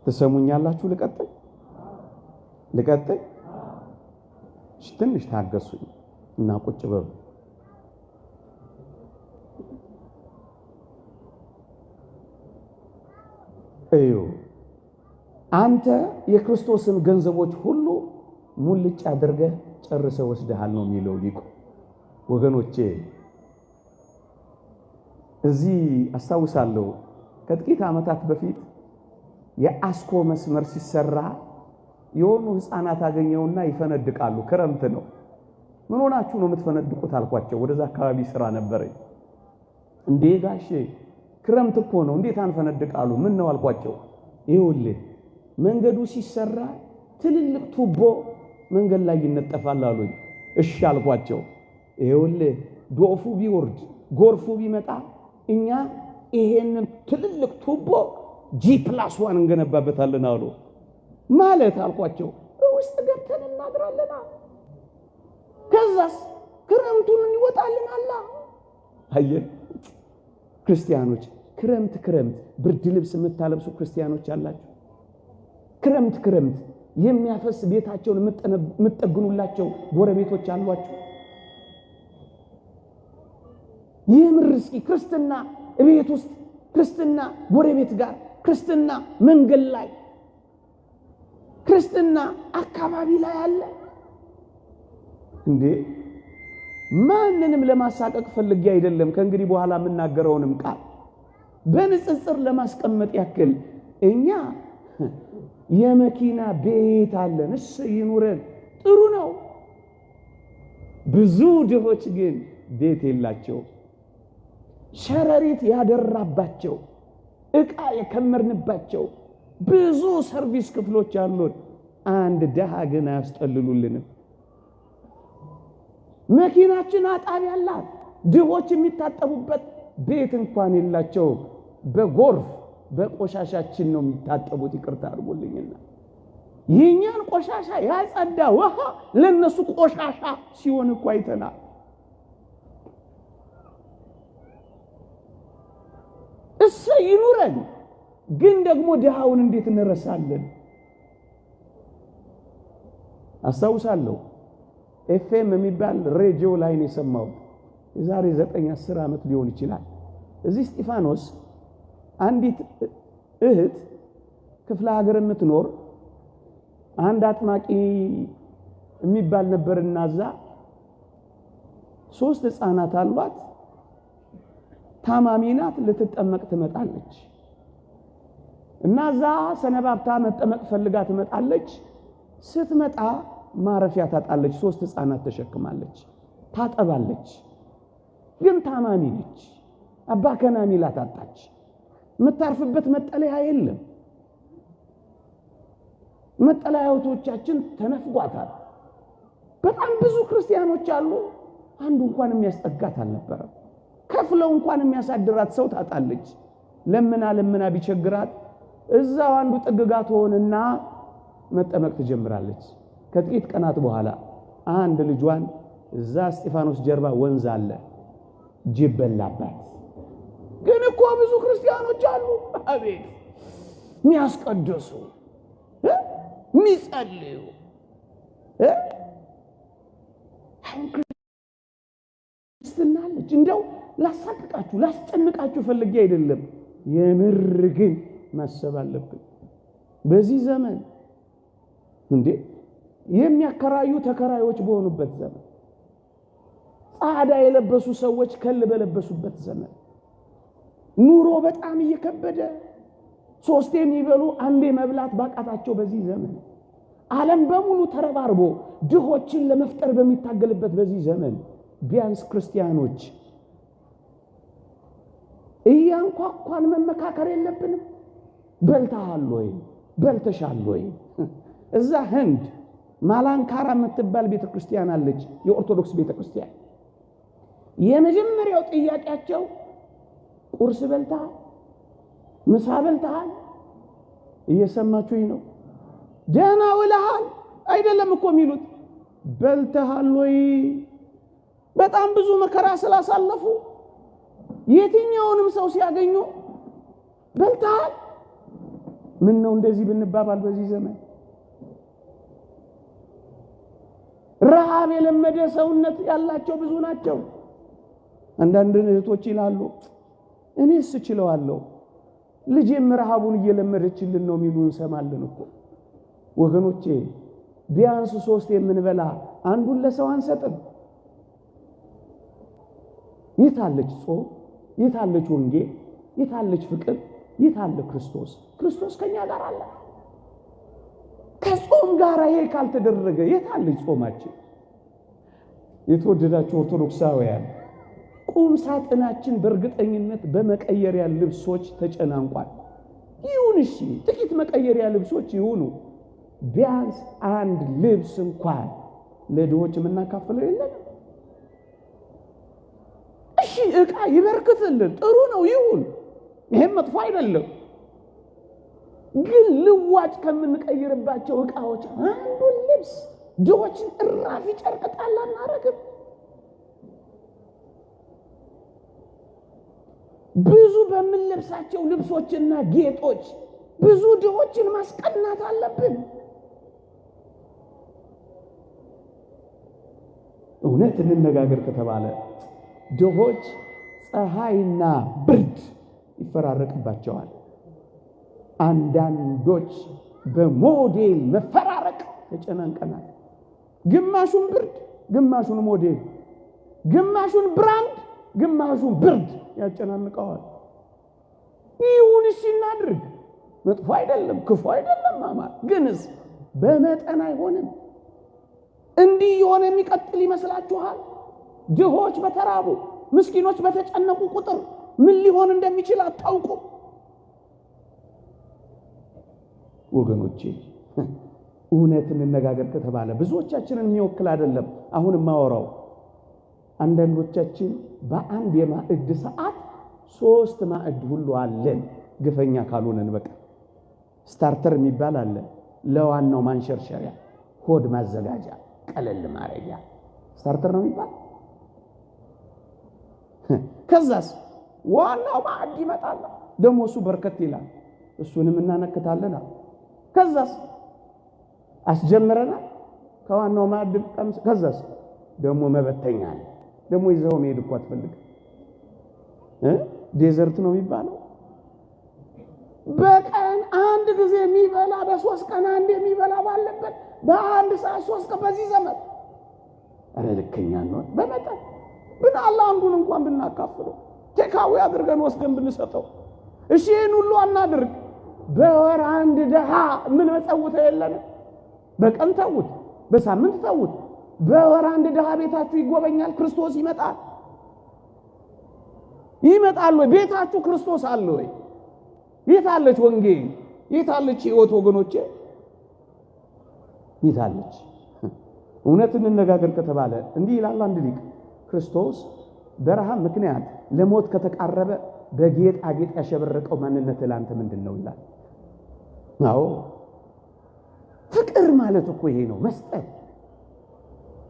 A: ተሰሙኛላችሁ? ልቀጥል? ትንሽ ታገሱኝ እና ቁጭ በሉ። እዩ አንተ የክርስቶስን ገንዘቦች ሁሉ ሙልጭ አድርገህ ጨርሰህ ወስደሃል ነው የሚለው ሊቁ። ወገኖቼ እዚህ አስታውሳለሁ ከጥቂት ዓመታት በፊት የአስኮ መስመር ሲሰራ የሆኑ ህፃናት አገኘውና ይፈነድቃሉ። ክረምት ነው። ምን ሆናችሁ ነው የምትፈነድቁት አልኳቸው። ወደዛ አካባቢ ስራ ነበረኝ። እንዴ ጋሼ ክረምት እኮ ነው እንዴት አንፈነድቃሉ? ምን ነው አልኳቸው። ይኸውልህ መንገዱ ሲሰራ ትልልቅ ቱቦ መንገድ ላይ ይነጠፋል አሉኝ። እሺ አልኳቸው። ይኸውልህ ዶፉ ቢወርድ ጎርፉ ቢመጣ እኛ ይሄንን ትልልቅ ቱቦ G+1 እንገነባበታለን አሉ። ማለት አልኳቸው ውስጥ ገብተን እናድራለን። ከዛስ ክረምቱን ይወጣልን አላ። አየ ክርስቲያኖች ክረምት ብርድ ልብስ የምታለብሱ ክርስቲያኖች አላችሁ። ክረምት የሚያፈስ ቤታቸውን የምትጠግኑላቸው ጎረቤቶች አሏችሁ። ይምርስኪ ክርስትና ቤት ውስጥ ክርስትና ጎረቤት ጋር ክርስትና መንገድ ላይ ክርስትና አካባቢ ላይ አለ እንዴ? ማንንም ለማሳቀቅ ፈልጌ አይደለም። ከእንግዲህ በኋላ የምናገረውንም ቃል በንጽጽር ለማስቀመጥ ያክል እኛ የመኪና ቤት አለን። እሺ ይኑረን፣ ጥሩ ነው። ብዙ ድሆች ግን ቤት የላቸው። ሸረሪት ያደራባቸው ዕቃ የከመርንባቸው ብዙ ሰርቪስ ክፍሎች አሉን። አንድ ደሃ ግን አያስጠልሉልንም። መኪናችን አጣቢ ያላት ድሆች የሚታጠቡበት ቤት እንኳን የላቸው። በጎርፍ በቆሻሻችን ነው የሚታጠቡት። ይቅርታ አድርጉልኝና የኛን ቆሻሻ ያጸዳ ውሃ ለነሱ ቆሻሻ ሲሆን እኮ አይተናል። እሰ ይኑረን፣ ግን ደግሞ ድሃውን እንዴት እንረሳለን? አስታውሳለሁ ኤፍኤም የሚባል ሬዲዮ ላይ ነው የሰማው። የዛሬ 9-10 ዓመት ሊሆን ይችላል። እዚህ እስጢፋኖስ አንዲት እህት ክፍለ ሀገር የምትኖር አንድ አጥማቂ የሚባል ነበርና እዛ 3 ህፃናት አሏት። ታማሚ ናት። ልትጠመቅ ትመጣለች እና እዛ ሰነባብታ መጠመቅ ፈልጋ ትመጣለች። ስትመጣ ማረፊያ ታጣለች። 3 ህፃናት ተሸክማለች። ታጠባለች፣ ግን ታማሚ ነች። አባ ከናሚ ላታጣች። የምታርፍበት መጠለያ የለም። መጠለያዎቻችን ተነፍጓታል። በጣም ብዙ ክርስቲያኖች አሉ። አንዱ እንኳን የሚያስጠጋት አልነበረም። ከፍለው እንኳን የሚያሳድራት ሰው ታጣለች። ለምና ቢቸግራት እዛው አንዱ ጥግጋት ሆነና መጠመቅ ትጀምራለች። ከጥቂት ቀናት በኋላ አንድ ልጇን እዛ እስጢፋኖስ ጀርባ ወንዝ አለ ጅብ በላባት። ግን እኮ ብዙ ክርስቲያኖች አሉ አቤት የሚያስቀድሱ የሚጸልዩ ክርስትናለች። እንደው ላሳቅቃችሁ ላስጨንቃችሁ ፈልጌ አይደለም። የምር ግን ማሰብ አለብን። በዚህ ዘመን እንዴ የሚያከራዩ ተከራዮች በሆኑበት ዘመን፣ ጻዕዳ የለበሱ ሰዎች ከል በለበሱበት ዘመን፣ ኑሮ በጣም እየከበደ 3 የሚበሉ አንዴ መብላት ባቃታቸው በዚህ ዘመን፣ ዓለም በሙሉ ተረባርቦ ድሆችን ለመፍጠር በሚታገልበት በዚህ ዘመን ቢያንስ ክርስቲያኖች እያንኳኳን መመካከር የለብንም? በልተሃል ወይ? በልተሻል ወይ? እዛ ህንድ ማላንካራ የምትባል ቤተክርስቲያን አለች፣ የኦርቶዶክስ ቤተክርስቲያን። የመጀመሪያው ጥያቄያቸው ቁርስ በልተሃል? ምሳ በልተሃል? እየሰማችሁኝ ነው? ደህና ውለሃል አይደለም እኮ የሚሉት፣ በልተሃል ወይ? በጣም ብዙ መከራ ስላሳለፉ የትኛውንም ሰው ሲያገኙ በልተሃል? ምን ነው እንደዚህ ብንባባል በዚህ ዘመን? ረሃብ የለመደ ሰውነት ያላቸው ብዙ ናቸው። አንዳንድ እህቶች ይላሉ እኔስ እችለዋለሁ፣ ልጄም ረሃቡን እየለመደችልን ነው የሚሉ እንሰማለን እኮ ወገኖቼ። ቢያንስ 3 የምንበላ አንዱን ለሰው አንሰጥም። የታለች ጾም? የታለች ወንጌል? የታለች ፍቅር? የታለ ክርስቶስ? ክርስቶስ ከኛ ጋር አለ። ከጾም ጋር ይሄ ካልተደረገ የታለች ጾማችን? የተወደዳችሁ ኦርቶዶክሳውያን ቁም ሳጥናችን በእርግጠኝነት በመቀየሪያ ልብሶች ተጨናንቋል። ይሁን እሺ፣ ጥቂት መቀየሪያ ልብሶች ይሁኑ። ቢያንስ አንድ ልብስ እንኳን ለድሆች የምናካፍለው የለም። እሺ ዕቃ ይበርክትልን፣ ጥሩ ነው ይሁን፣ ይሄም መጥፎ አይደለም። ግን ልዋጭ ከምንቀይርባቸው ዕቃዎች አንዱን ልብስ ድሆችን እራፊ ጨርቅ ጣል አናረግም። ብዙ በምንለብሳቸው ልብሶችና ጌጦች ብዙ ድሆችን ማስቀናት አለብን። እውነት እንነጋገር ከተባለ ድሆች ፀሐይና ብርድ ይፈራረቅባቸዋል። አንዳንዶች በሞዴል መፈራረቅ ተጨናንቀናል። ግማሹን ብርድ፣ ግማሹን ሞዴል፣ ግማሹን ብራንድ፣ ግማሹን ብርድ ያጨናንቀዋል። ይሁን እሺ እናድርግ። መጥፎ አይደለም፣ ክፉ አይደለም ማማር። ግንስ በመጠን አይሆንም። እንዲህ የሆነ የሚቀጥል ይመስላችኋል? ድሆች በተራቡ ምስኪኖች በተጨነቁ ቁጥር ምን ሊሆን እንደሚችል አታውቁም ወገኖቼ። እውነት እንነጋገር ከተባለ ብዙዎቻችንን የሚወክል አይደለም አሁን ማወራው። አንዳንዶቻችን በአንድ የማዕድ ሰዓት 3 ማዕድ ሁሉ አለን፣ ግፈኛ ካልሆነን በቃ። ስታርተር የሚባል አለ፣ ለዋናው ማንሸርሸሪያ ሆድ ማዘጋጃ ቀለል ማረጊያ ስታርተር ነው የሚባል። ከዛስ ዋናው ማዕድ ይመጣል፣ ደሞ እሱ በርከት ይላል፣ እሱንም እናነክታለን። ከዛስ አስጀምረናል ከዋናው ማዕድ ቀምስ። ከዛስ ደሞ መበተኛ አለ፣ ደሞ ይዘው መሄድ እኮ አትፈልግ ዴዘርት ነው የሚባለው። በቀን አንድ ጊዜ የሚበላ በ3 ቀን አንድ የሚበላ ባለበት በአንድ ሰዓት 3 ቀን በዚህ ዘመን አረ ልከኛ ነው። በመጠን ብን አላህ አንዱን እንኳን ብናካፍለው ቴካዊ አድርገን ወስደን ብንሰጠው። እሺ ይሄን ሁሉ አናድርግ። በወር አንድ ደሃ ምን መጸውተው የለን። በቀን ተውት፣ በሳምንት ተውት፣ በወር አንድ ደሃ ቤታችሁ ይጎበኛል። ክርስቶስ ይመጣል። ይመጣል ወይ? ቤታችሁ ክርስቶስ አለ ወይ? የታለች ወንጌል? የታለች ሕይወት ወገኖቼ? የታለች? እውነት እንነጋገር ከተባለ እንዲህ ይላል አንድ ሊቅ፣ ክርስቶስ በረሃብ ምክንያት ለሞት ከተቃረበ በጌጥ አጌጥ ያሸበረቀው ማንነት ላንተ ምንድነው ይላል። አዎ ፍቅር ማለት እኮ ይሄ ነው፣ መስጠት።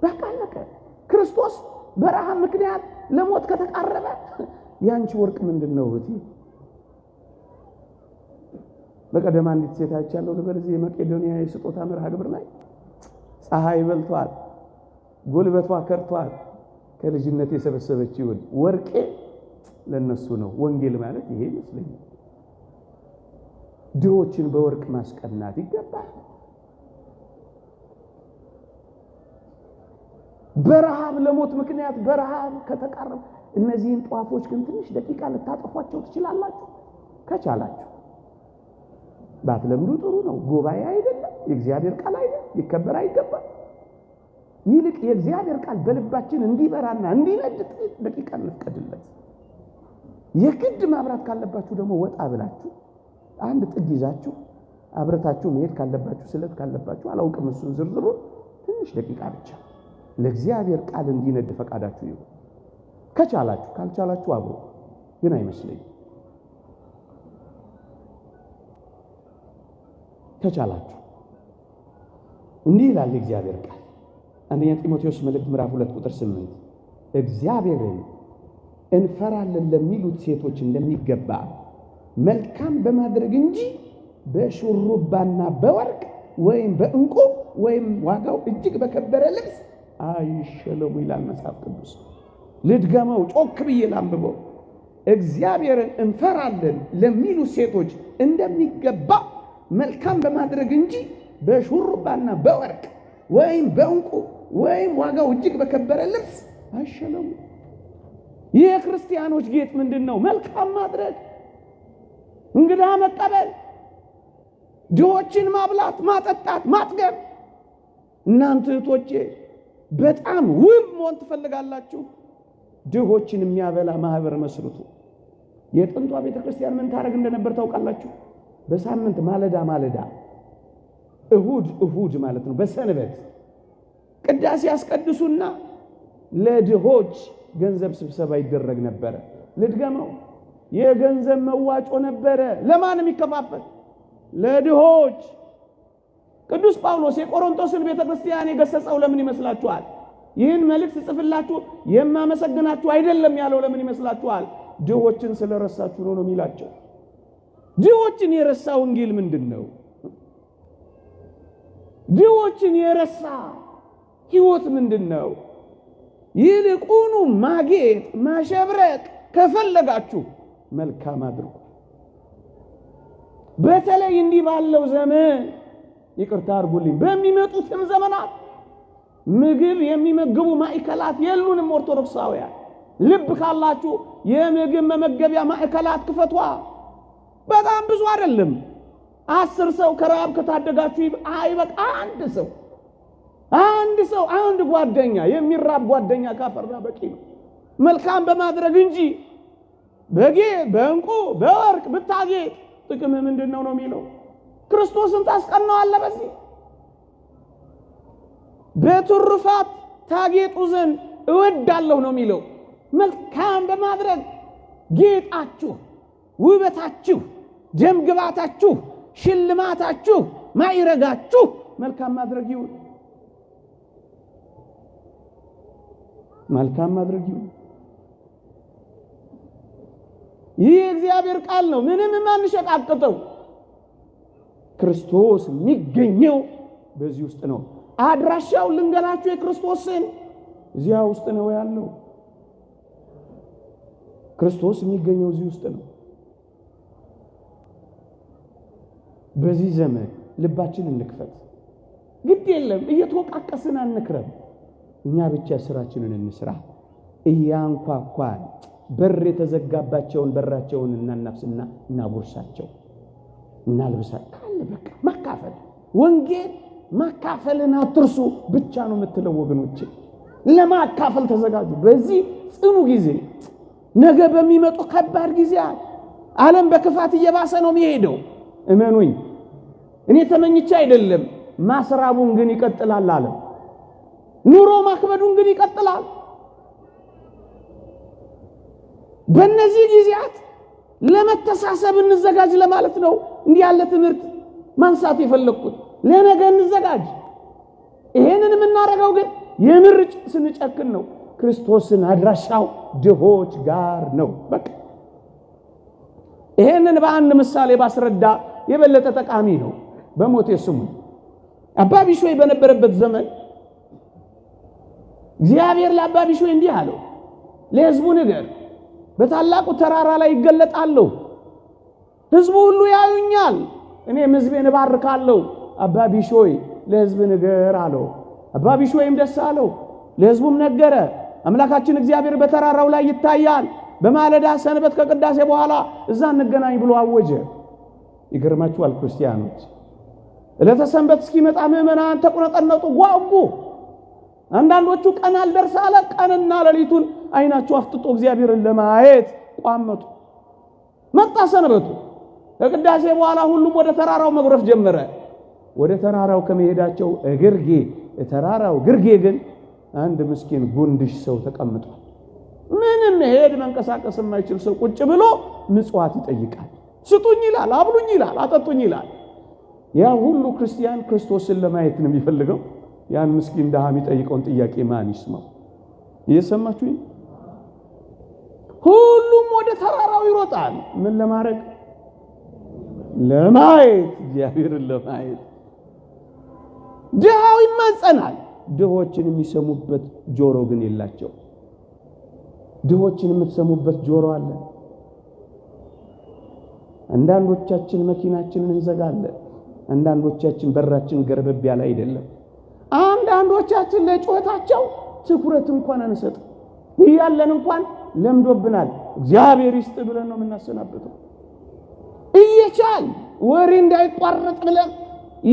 A: በቃ ክርስቶስ በረሃብ ምክንያት ለሞት ከተቃረበ ያንቺ ወርቅ ምንድነው እህቴ? በቀደም አንዲት ሴት አይቻለሁ ለበለዚህ የመቄዶንያ የስጦታ መርሃ ግብር ላይ ፀሐይ በልቷል፣ ጉልበቷ ከርቷል፣ ከልጅነት የሰበሰበችው ወርቄ ለነሱ ነው። ወንጌል ማለት ይሄ ይመስለኛል። ድሆችን በወርቅ ማስቀናት ይገባል። በረሃብ ለሞት ምክንያት በረሃብ ከተቃረበ እነዚህን ጧፎች ግን ትንሽ ደቂቃ ልታጠፏቸው ትችላላችሁ ከቻላችሁ። ባትለምዱ ጥሩ ነው። ጉባኤ አይደለም፣ የእግዚአብሔር ቃል አይደለም፣ ይከበር አይገባም። ይልቅ የእግዚአብሔር ቃል በልባችን እንዲበራና እንዲነድ ደቂቃ እንፍቀድለት። የግድ ማብራት ካለባችሁ ደግሞ ወጣ ብላችሁ አንድ ጥግ ይዛችሁ አብረታችሁ መሄድ ካለባችሁ ስለት ካለባችሁ አላውቅም እሱን ዝርዝሩ ትንሽ ደቂቃ ብቻ ለእግዚአብሔር ቃል እንዲነድ ፈቃዳችሁ ይሁን። ከቻላችሁ ካልቻላችሁ አብሮ ግን አይመስለኝም። ከቻላችሁ እንዲህ ይላል እግዚአብሔር ቃል አንደኛ ጢሞቴዎስ መልእክት ምዕራፍ 2 ቁጥር 8 እግዚአብሔርን እንፈራለን ለሚሉት ሴቶች እንደሚገባ መልካም በማድረግ እንጂ በሹሩባና በወርቅ ወይም በእንቁ ወይም ዋጋው እጅግ በከበረ ልብስ አይሸለሙ ይላል መጽሐፍ ቅዱስ። ልድገመው ጮክ ብዬ ላንብበው። እግዚአብሔርን እንፈራለን ለሚሉ ሴቶች እንደሚገባ መልካም በማድረግ እንጂ በሹሩባና በወርቅ ወይም በእንቁ ወይም ዋጋው እጅግ በከበረ ልብስ አይሸለሙ። የክርስቲያኖች ጌጥ ምንድነው? መልካም ማድረግ፣ እንግዳ መቀበል፣ ድሆችን ማብላት፣ ማጠጣት፣ ማጥገብ። እናንተ እህቶቼ በጣም ውብ መሆን ትፈልጋላችሁ? ድሆችን የሚያበላ ማህበር መስርቱ። የጥንቷ ቤተክርስቲያን ምን ታረግ እንደነበር ታውቃላችሁ? በሳምንት ማለዳ እሁድ ማለት ነው፣ በሰንበት ቅዳሴ ያስቀድሱና ለድሆች ገንዘብ ስብሰባ ይደረግ ነበር። ልድገመው፣ የገንዘብ መዋጮ ነበረ። ለማንም ይከፋፈል? ለድሆች። ቅዱስ ጳውሎስ የቆሮንቶስን ቤተክርስቲያን የገሰጸው ለምን ይመስላችኋል? ይህን መልእክት ጽፍላችሁ የማመሰግናችሁ አይደለም ያለው ለምን ይመስላችኋል? ድሆችን ስለረሳችሁ ነው የሚላቸው። ድሆችን የረሳ ወንጌል ምንድነው? ድሆችን የረሳ ሕይወት ምንድነው? ይልቁኑ ማጌጥ ማሸብረቅ ከፈለጋችሁ መልካም አድርጉ። በተለይ እንዲህ ባለው ዘመን ይቅርታ አድርጉልኝ፣ በሚመጡትም ዘመናት ምግብ የሚመግቡ ማዕከላት የሉንም። ኦርቶዶክሳውያን ልብ ካላችሁ የምግብ መመገቢያ ማዕከላት ክፈቷ። በጣም ብዙ አይደለም፣ 10 ሰው ከራብ ከታደጋችሁ አይበቃ። አንድ ሰው አንድ ጓደኛ የሚራብ ጓደኛ ካፈራ በቂ ነው። መልካም በማድረግ እንጂ በእንቁ በወርቅ ብታጌጥ ጥቅም ምንድነው ነው የሚለው? ክርስቶስን ታስቀናዋለህ በዚህ? በትሩፋት ታጌጡ ዘንድ እወዳለሁ ነው የሚለው። መልካም በማድረግ ጌጣችሁ፣ ውበታችሁ፣ ደምግባታችሁ፣ ሽልማታችሁ፣ ማይረጋችሁ መልካም ማድረግ ይሁን። መልካም ማድረግ ይሁን። ይህ እግዚአብሔር ቃል ነው፣ ምንም ማንሸቃቅጠው። ክርስቶስ የሚገኘው በዚህ ውስጥ ነው። አድራሻው ልንገራችሁ፣ የክርስቶስን እዚያ ውስጥ ነው ያለው። ክርስቶስ የሚገኘው እዚህ ውስጥ ነው። በዚህ ዘመን ልባችንን እንክፈት። ግድ የለም እየተወቃቀስን አንክረም። እኛ ብቻ ስራችንን እንስራ። እያንኳኳን በር የተዘጋባቸውን በራቸውን እናናፍስና እናጉርሳቸው፣ እናልብሳ። ካለ በቃ ማካፈል፣ ወንጌል ማካፈልን አትርሱ ብቻ ነው የምትለው ወገኖቼ። ለማካፈል ተዘጋጁ። በዚህ ጽኑ ጊዜ፣ ነገ በሚመጡ ከባድ ጊዜያት ዓለም በክፋት እየባሰ ነው የሚሄደው። እመኑኝ፣ እኔ ተመኝቼ አይደለም። ማስራቡን ግን ይቀጥላል አለ። ኑሮ ማክበዱን ግን ይቀጥላል። በእነዚህ ጊዜያት ለመተሳሰብ እንዘጋጅ ለማለት ነው እንዲህ ያለ ትምህርት ማንሳት የፈለኩት። ለነገ እንዘጋጅ። ይሄንን የምናረጋው ግን የምርጭ ስንጨክን ነው። ክርስቶስን አድራሻው ድሆች ጋር ነው። በቃ ይሄንን በአንድ ምሳሌ ባስረዳ የበለጠ ጠቃሚ ነው። በሞቴ ስሙ አባ ቢሾይ በነበረበት ዘመን እግዚአብሔር ለአባ ቢሾይ እንዲህ አለው፣ ለሕዝቡ ንገር፣ በታላቁ ተራራ ላይ ይገለጣለሁ፣ ሕዝቡ ሁሉ ያዩኛል፣ እኔም ሕዝቤን እባርካለሁ። አባ ቢሾይ ለሕዝብ ንገር አለው። አባ ቢሾይም ደስ አለው፣ ለሕዝቡም ነገረ። አምላካችን እግዚአብሔር በተራራው ላይ ይታያል፣ በማለዳ ሰንበት ከቅዳሴ በኋላ እዛ እንገናኝ ብሎ አወጀ። ይገርማችኋል ክርስቲያኖች፣ ዕለተ ሰንበት እስኪመጣ ምዕመናን ተቆነጠነጡ፣ ጓጉ። አንዳንዶቹ ቀን አልደርስ አለ፣ ቀንና ሌሊቱን አይናቸው አፍጥጦ እግዚአብሔርን ለማየት ቋመጡ። መጣ ሰንበቱ። ከቅዳሴ በኋላ ሁሉም ወደ ተራራው መግረፍ ጀመረ። ወደ ተራራው ከመሄዳቸው እግርጌ ተራራው ግርጌ ግን አንድ ምስኪን ጉንድሽ ሰው ተቀምጧል። ምንም መሄድ መንቀሳቀስ የማይችል ሰው ቁጭ ብሎ ምጽዋት ይጠይቃል። ስጡኝ ይላል፣ አብሉኝ ይላል፣ አጠጡኝ ይላል። ያ ሁሉ ክርስቲያን ክርስቶስን ለማየት ነው የሚፈልገው። ያን ምስኪን ደሃ የሚጠይቀውን ጥያቄ ማን ይስማው? እየሰማችሁኝ? ሁሉም ወደ ተራራው ይሮጣል። ምን ለማድረግ? ለማየት፣ እግዚአብሔርን ለማየት። ድሃው ይማጸናል። ድሆችን የሚሰሙበት ጆሮ ግን የላቸው። ድሆችን የምትሰሙበት ጆሮ አለ? አንዳንዶቻችን መኪናችንን እንዘጋለን። አንዳንዶቻችን በራችን ገርበብ ያለ አይደለም። አንዳንዶቻችን ለጩኸታቸው ትኩረት እንኳን አንሰጥ ይያለን እንኳን ለምዶብናል። እግዚአብሔር ይስጥ ብለን ነው የምናሰናብተው። እየቻል ወሬ እንዳይቋረጥ ብለን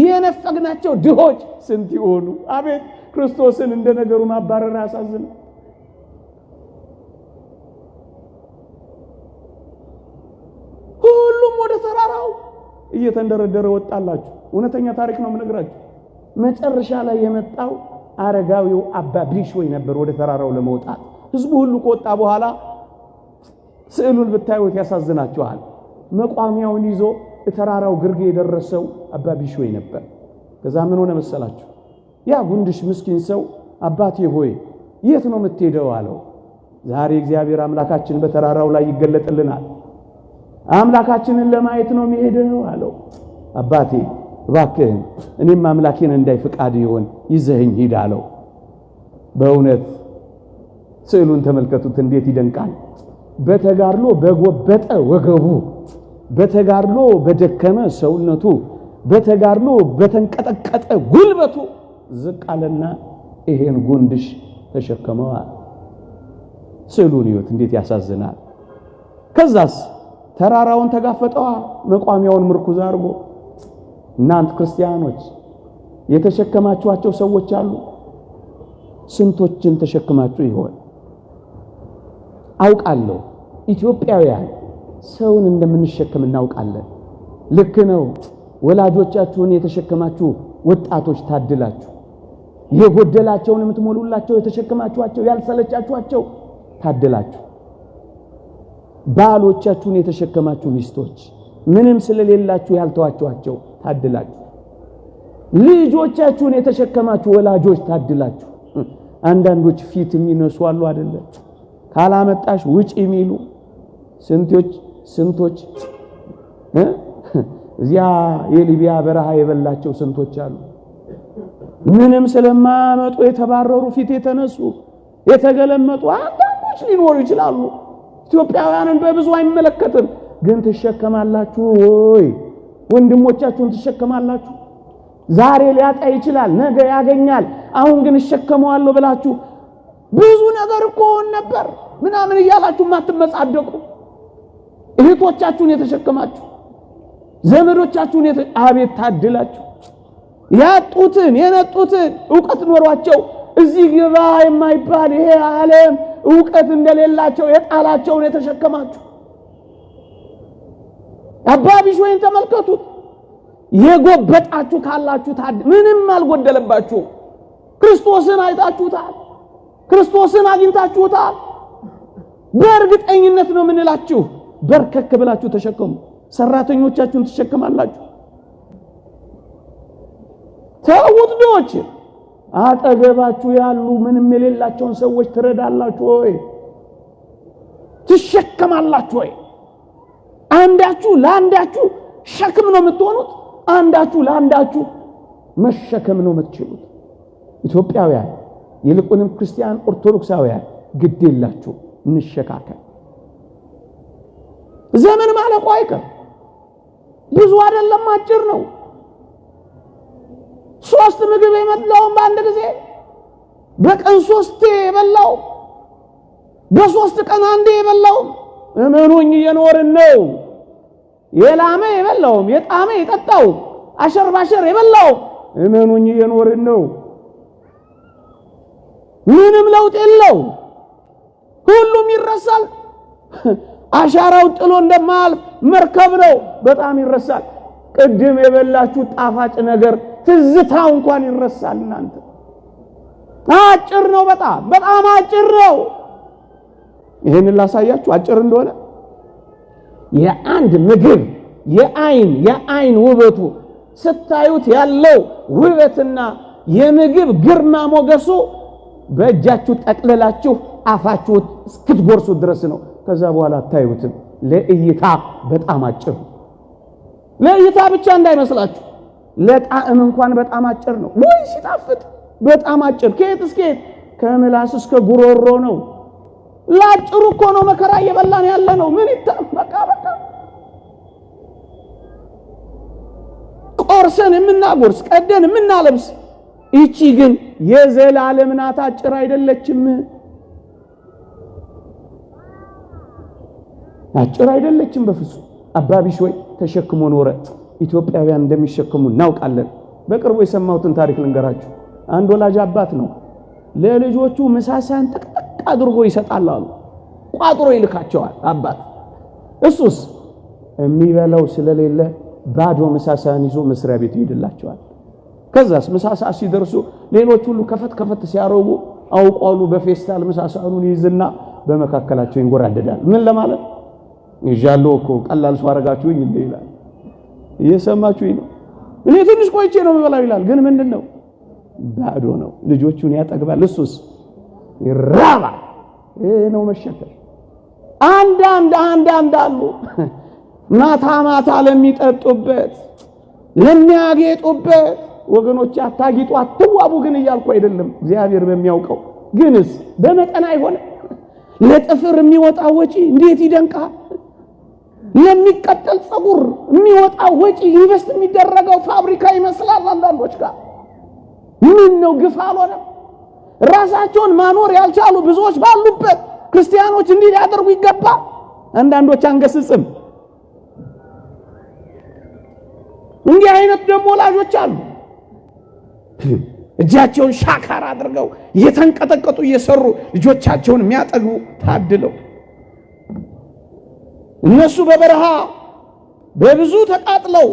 A: የነፈግናቸው ድሆች ስንት ይሆኑ። አቤት ክርስቶስን እንደ ነገሩ ማባረር ያሳዝን። ሁሉም ወደ ተራራው እየተንደረደረ ወጣላችሁ። እውነተኛ ታሪክ ነው የምነግራችሁ። መጨረሻ ላይ የመጣው አረጋዊው አባ ቢሾይ ነበር ወደ ተራራው ለመውጣት። ህዝቡ ሁሉ ከወጣ በኋላ ስዕሉን ብታዩት ያሳዝናችኋል። መቋሚያውን ይዞ ተራራው ግርጌ የደረሰው አባ ቢሾይ ነበር። ከዛ ምን ሆነ መሰላችሁ? ያ ጉንድሽ ምስኪን ሰው አባቴ ሆይ የት ነው የምትሄደው አለው። ዛሬ እግዚአብሔር አምላካችን በተራራው ላይ ይገለጥልናል። አምላካችንን ለማየት ነው የሚሄደው አለው። አባቴ እባክህን እኔም አምላኬን እንዳይ ፍቃድ ይሆን ይዘህኝ ሂድ አለው። በእውነት ስዕሉን ተመልከቱት፣ እንዴት ይደንቃል። በተጋድሎ በጎበጠ ወገቡ፣ በተጋድሎ በደከመ ሰውነቱ፣ በተጋድሎ በተንቀጠቀጠ ጉልበቱ ዝቅ አለና ይሄን ጉንድሽ ተሸከመዋል። ስዕሉን ይወት እንዴት ያሳዝናል። ከዛስ ተራራውን ተጋፈጠዋ መቋሚያውን ምርኩዝ አድርጎ። እናንተ ክርስቲያኖች የተሸከማችኋቸው ሰዎች አሉ። ስንቶችን ተሸክማችሁ ይሆን? አውቃለሁ ኢትዮጵያውያን ሰውን እንደምንሸከም እናውቃለን። ልክ ነው። ወላጆቻችሁን የተሸከማችሁ ወጣቶች ታድላችሁ። የጎደላቸውን የምትሞሉላቸው የተሸከማችኋቸው ያልሰለቻችኋቸው ታድላችሁ። ባሎቻችሁን የተሸከማችሁ ሚስቶች ምንም ስለሌላችሁ ያልተዋችኋቸው ታድላችሁ። ልጆቻችሁን የተሸከማችሁ ወላጆች ታድላችሁ። አንዳንዶች ፊት የሚነሱ አሉ አይደለ? ካላመጣሽ ውጪ የሚሉ ስንቶች እዚያ የሊቢያ በረሃ የበላቸው ስንቶች አሉ። ምንም ስለማያመጡ የተባረሩ ፊት የተነሱ የተገለመጡ አንዳንዶች ሊኖሩ ይችላሉ። ኢትዮጵያውያንን በብዙ አይመለከትም። ግን ትሸከማላችሁ ወይ? ወንድሞቻችሁን ትሸከማላችሁ? ዛሬ ሊያጣ ይችላል፣ ነገ ያገኛል። አሁን ግን እሸከመዋለሁ ብላችሁ ብዙ ነገር እኮ ነበር ምናምን እያላችሁ ማትመጻደቁ እህቶቻችሁን የተሸከማችሁ ዘመዶቻችሁን አቤት ታድላችሁ። ያጡትን የነጡትን ዕውቀት ኖሯቸው እዚህ ግባ የማይባል ይሄ ዓለም ዕውቀት እንደሌላቸው የጣላቸውን የተሸከማችሁ አባ ቢሾይን ተመልከቱት። የጎበጣችሁ ካላችሁ ምንም አልጎደለባችሁ። ክርስቶስን አይታችሁታል። ክርስቶስን አግኝታችሁታል። በእርግጠኝነት ነው የምንላችሁ። በርከክ ብላችሁ ተሸከሙ። ሰራተኞቻችሁን ትሸከማላችሁ። ተውድዶች አጠገባችሁ ያሉ ምንም የሌላቸውን ሰዎች ትረዳላችሁ ወይ? ትሸከማላችሁ ወይ? አንዳችሁ ለአንዳችሁ ሸክም ነው የምትሆኑት። አንዳችሁ ለአንዳችሁ መሸከም ነው የምትችሉት። ኢትዮጵያውያን ይልቁንም ክርስቲያን ኦርቶዶክሳውያን ግድ የላችሁ እንሸካከል። ዘመን ማለቁ አይቀር። ብዙ አይደለም አጭር ነው። 3 ምግብ የበላው በአንድ ጊዜ በቀን 3 የበላው በ3 ቀን አንዴ የበላው እመኑኝ እየኖርን ነው። የላመ የበላው የጣመ የጠጣው አሸር ባሸር የበላው እመኑኝ እየኖርን ነው። ምንም ለውጥ የለው። ሁሉም ይረሳል። አሻራው ጥሎ እንደማልፍ መርከብ ነው። በጣም ይረሳል። ቅድም የበላችሁ ጣፋጭ ነገር ትዝታው እንኳን ይረሳል። እናንተ አጭር ነው። በጣም አጭር ነው። ይሄንን ላሳያችሁ አጭር እንደሆነ። የአንድ ምግብ የአይን ውበቱ ስታዩት ያለው ውበትና የምግብ ግርማ ሞገሱ በእጃችሁ ጠቅልላችሁ አፋችሁ እስክትጎርሱ ድረስ ነው። ከዛ በኋላ ታዩትም። ለእይታ በጣም አጭር ነው። ለእይታ ብቻ እንዳይመስላችሁ፣ ለጣዕም እንኳን በጣም አጭር ነው። ወይ ሲጣፍጥ በጣም አጭር። ከየት እስከ የት? ከምላስ እስከ ጉሮሮ ነው። ላጭሩ እኮ ነው መከራ እየበላን ያለ ነው። ምን ይጣም በቃ ቆርሰን የምናጎርስ ቀደን የምናለብስ እቺ ግን የዘላለም ናት አጭር አይደለችም አጭር አይደለችም በፍጹም አባቢሽ ወይ ተሸክሞ ኖረ ኢትዮጵያውያን እንደሚሸከሙ እናውቃለን በቅርቡ የሰማሁትን ታሪክ ልንገራችሁ አንድ ወላጅ አባት ነው ለልጆቹ ምሳሳን ጥቅጥቅ አድርጎ ይሰጣል አሉ ቋጥሮ ይልካቸዋል አባት እሱስ የሚበላው ስለሌለ ባዶ ምሳሳን ይዞ መስሪያ ቤት ይሄድላቸዋል ከዛስ ምሳሳ ሲደርሱ ሌሎች ሁሉ ከፈት ሲያረጉ አውቋሉ በፌስታል ምሳሳኑን ይዝና በመካከላቸው ይንጎራደዳል ምን ለማለት ይጃለው እኮ ቀላል ሰው አረጋችሁኝ እንዴ ይላል እየሰማችሁኝ ነው እኔ ትንሽ ቆይቼ ነው የምበላው ይላል ግን ምንድነው ባዶ ነው ልጆቹን ያጠግባል እሱስ ይራባል ነው መሸከም አንድ አሉ ማታ ለሚጠጡበት ለሚያጌጡበት ወገኖች አታጊጡ አትዋቡ ግን እያልኩ አይደለም እግዚአብሔር በሚያውቀው ግንስ በመጠን አይሆነ ለጥፍር የሚወጣ ወጪ እንዴት ይደንቃል ለሚቀጥል ጸጉር የሚወጣ ወጪ ኢንቨስት የሚደረገው ፋብሪካ ይመስላል አንዳንዶች ጋር ምን ነው ግፍ አልሆነ ራሳቸውን ማኖር ያልቻሉ ብዙዎች ባሉበት ክርስቲያኖች እንዲህ ያደርጉ ይገባል አንዳንዶች አንገስጽም እንዲህ አይነት ደግሞ ወላጆች አሉ እጃቸውን ሻካራ አድርገው እየተንቀጠቀጡ እየሰሩ ልጆቻቸውን የሚያጠግቡ ታድለው እነሱ በበረሃ በብዙ ተቃጥለው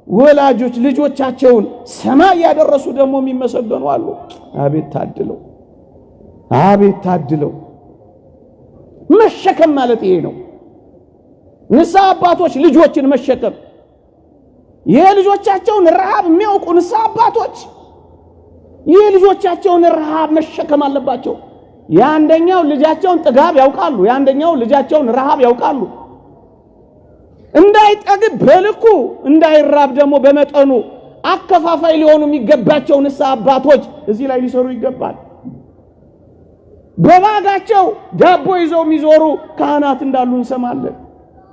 A: ወላጆች ልጆቻቸውን ሰማይ ያደረሱ ደግሞ የሚመሰገኑ አሉ አቤት ታድለው መሸከም ማለት ይሄ ነው ንስሐ አባቶች ልጆችን መሸከም የልጆቻቸውን ረሃብ የሚያውቁ ንስሐ አባቶች የልጆቻቸውን ረሃብ መሸከም አለባቸው ያንደኛው ልጃቸውን ጥጋብ ያውቃሉ ያንደኛው ልጃቸውን ረሃብ ያውቃሉ እንዳይጠግብ በልኩ እንዳይራብ ደግሞ በመጠኑ አከፋፋይ ሊሆኑ የሚገባቸው ንስሐ አባቶች እዚህ ላይ ሊሰሩ ይገባል በባጋቸው ዳቦ ይዘው የሚዞሩ ካህናት እንዳሉ እንሰማለን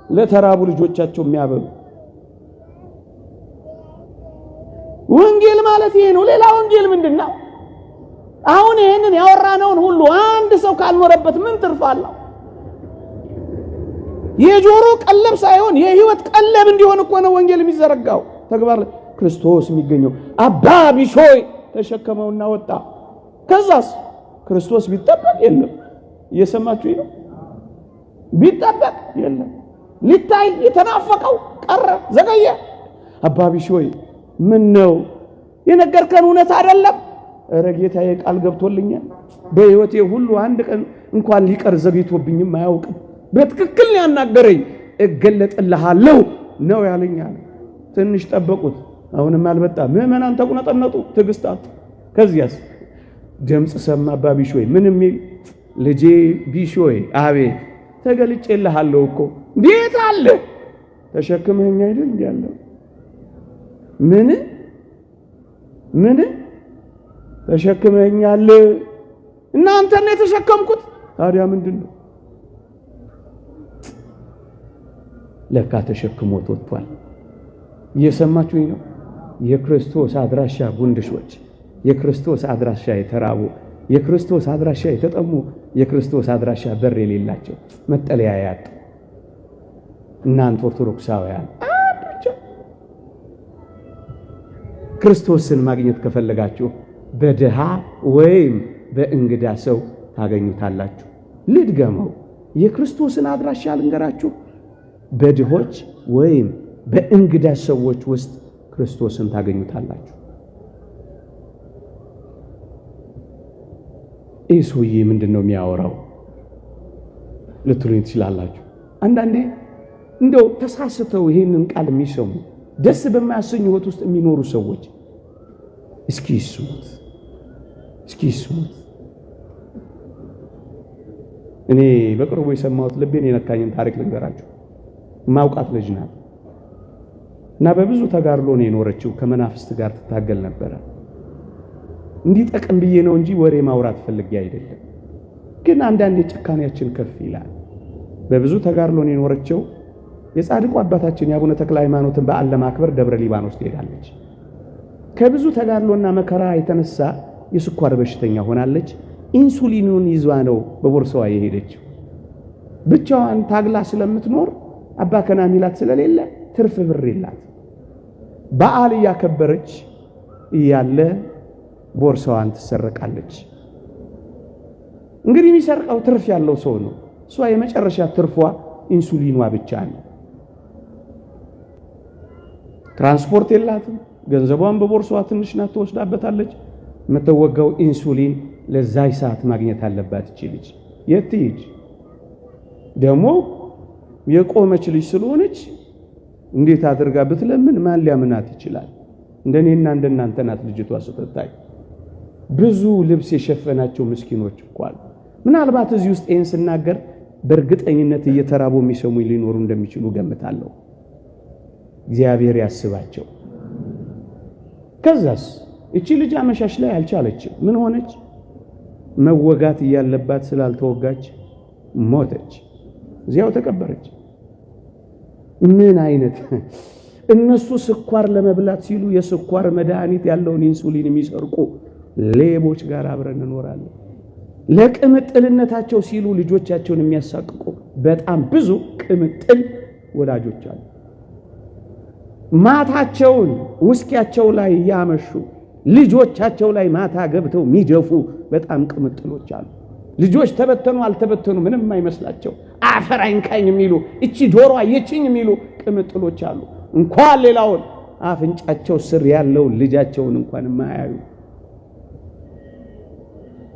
A: ለተራቡ ልጆቻቸው የሚያበሉ ወንጌል ማለት ይሄ ነው ሌላ ወንጌል ምንድነው አሁን ይሄንን ያወራነውን ሁሉ አንድ ሰው ካልኖረበት ምን ትርፋለሁ የጆሮ ቀለብ ሳይሆን የህይወት ቀለብ እንዲሆን እኮ ነው ወንጌል የሚዘረጋው ተግባር ክርስቶስ የሚገኘው አባቢሾይ ተሸከመውና ወጣ ከዛስ ክርስቶስ ቢጠበቅ የለም እየሰማችሁ ነው ቢጠበቅ የለም ሊታይ የተናፈቀው ቀረ ዘገየ አባቢሾይ ምን ነው የነገርከን እውነት አይደለም ረጌታዬ ቃል ገብቶልኛል በህይወቴ ሁሉ አንድ ቀን እንኳን ሊቀር ዘግይቶብኝም አያውቅም በትክክል ያናገረኝ እገለጥልሃለሁ ነው ያለኛል ትንሽ ጠበቁት አሁንም አልመጣ ምእመናን ተቁነጠነጡ ትግስታት ከዚያስ ድምጽ ሰማ አባቢሾይ ምንም ልጄ ቢሾይ አቤት ተገልጬልሃለሁ እኮ ቤት አለ ተሸክመኝ አይደል ያለው ምን ተሸክመኛል እናንተ ነው የተሸከምኩት ታዲያ ምንድነው ለካ ተሸክሞት ወጥቷል እየሰማችሁኝ ነው የክርስቶስ አድራሻ ጉንድሾች የክርስቶስ አድራሻ የተራቡ የክርስቶስ አድራሻ የተጠሙ የክርስቶስ አድራሻ በር የሌላቸው መጠለያ ያጡ እናንተ ኦርቶዶክሳውያን ክርስቶስን ማግኘት ከፈለጋችሁ በደሃ ወይም በእንግዳ ሰው ታገኙታላችሁ ልድገመው የክርስቶስን አድራሻ ልንገራችሁ በድሆች ወይም በእንግዳ ሰዎች ውስጥ ክርስቶስን ታገኙታላችሁ ኢየሱስ ምንድነው የሚያወራው ልትሉኝ ትችላላችሁ አንዳንዴ እንደው ተሳስተው ይሄንን ቃል የሚሰሙ ደስ በማያሰኝ ህይወት ውስጥ የሚኖሩ ሰዎች እስኪ ይስሙት እኔ በቅርቡ የሰማሁት ልቤን የነካኝን ታሪክ ልንገራችሁ ማውቃት ልጅ ናት እና በብዙ ተጋርሎ ነው የኖረችው ከመናፍስት ጋር ትታገል ነበር እንዲጠቅም ብዬ ነው እንጂ ወሬ ማውራት ፈልጌ አይደለም ግን አንዳንዴ ጭካኔያችን ከፍ ይላል በብዙ ተጋርሎ ነው የኖረችው የጻድቁ አባታችን የአቡነ ተክለ ሃይማኖትን በዓል ለማክበር ደብረ ሊባኖስ ትሄዳለች። ከብዙ ተጋድሎና መከራ የተነሳ የስኳር በሽተኛ ሆናለች። ኢንሱሊኑን ይዟ ነው በቦርሳዋ የሄደችው። ብቻዋን ታግላ ስለምትኖር አባ ከና ሚላት ስለሌለ ትርፍ ብር የላት። በዓል እያከበረች እያለ ቦርሳዋን ትሰረቃለች። እንግዲህ የሚሰርቀው ትርፍ ያለው ሰው ነው። እሷ የመጨረሻ ትርፏ ኢንሱሊኗ ብቻ ነው። ትራንስፖርት የላትም። ገንዘቧን በቦርሳዋ ትንሽ ናት፣ ትወስዳበታለች። የምትወጋው ኢንሱሊን ለዛይ ሰዓት ማግኘት አለባት። እቺ ልጅ የት ትሄድ? ደግሞ የቆመች ልጅ ስለሆነች እንዴት አድርጋ ብትለምን ማን ሊያምናት ይችላል? እንደኔና እንደናንተ ናት ልጅቷ ስትታይ። ብዙ ልብስ የሸፈናቸው ምስኪኖች እኮ አሉ። ምናልባት እዚህ ውስጥ ይሄን ስናገር በእርግጠኝነት እየተራቡ የሚሰሙ ሊኖሩ እንደሚችሉ ገምታለሁ። እግዚአብሔር ያስባቸው። ከዛስ እቺ ልጅ አመሻሽ ላይ አልቻለችም። ምን ሆነች? መወጋት እያለባት ስላልተወጋች ሞተች። እዚያው ተቀበረች። ምን አይነት እነሱ ስኳር ለመብላት ሲሉ የስኳር መድኃኒት ያለውን ኢንሱሊን የሚሰርቁ ሌቦች ጋር አብረን እንኖራለን። ለቅምጥልነታቸው ሲሉ ልጆቻቸውን የሚያሳቅቁ በጣም ብዙ ቅምጥል ወላጆች አሉ። ማታቸውን ውስኪያቸው ላይ ያመሹ ልጆቻቸው ላይ ማታ ገብተው የሚደፉ በጣም ቅምጥሎች አሉ። ልጆች ተበተኑ አልተበተኑ ምንም አይመስላቸው አፈር አይንካኝ የሚሉ እቺ ዶሮ አየችኝ የሚሉ ቅምጥሎች አሉ። እንኳን ሌላውን አፍንጫቸው ስር ያለው ልጃቸውን እንኳን የማያዩ።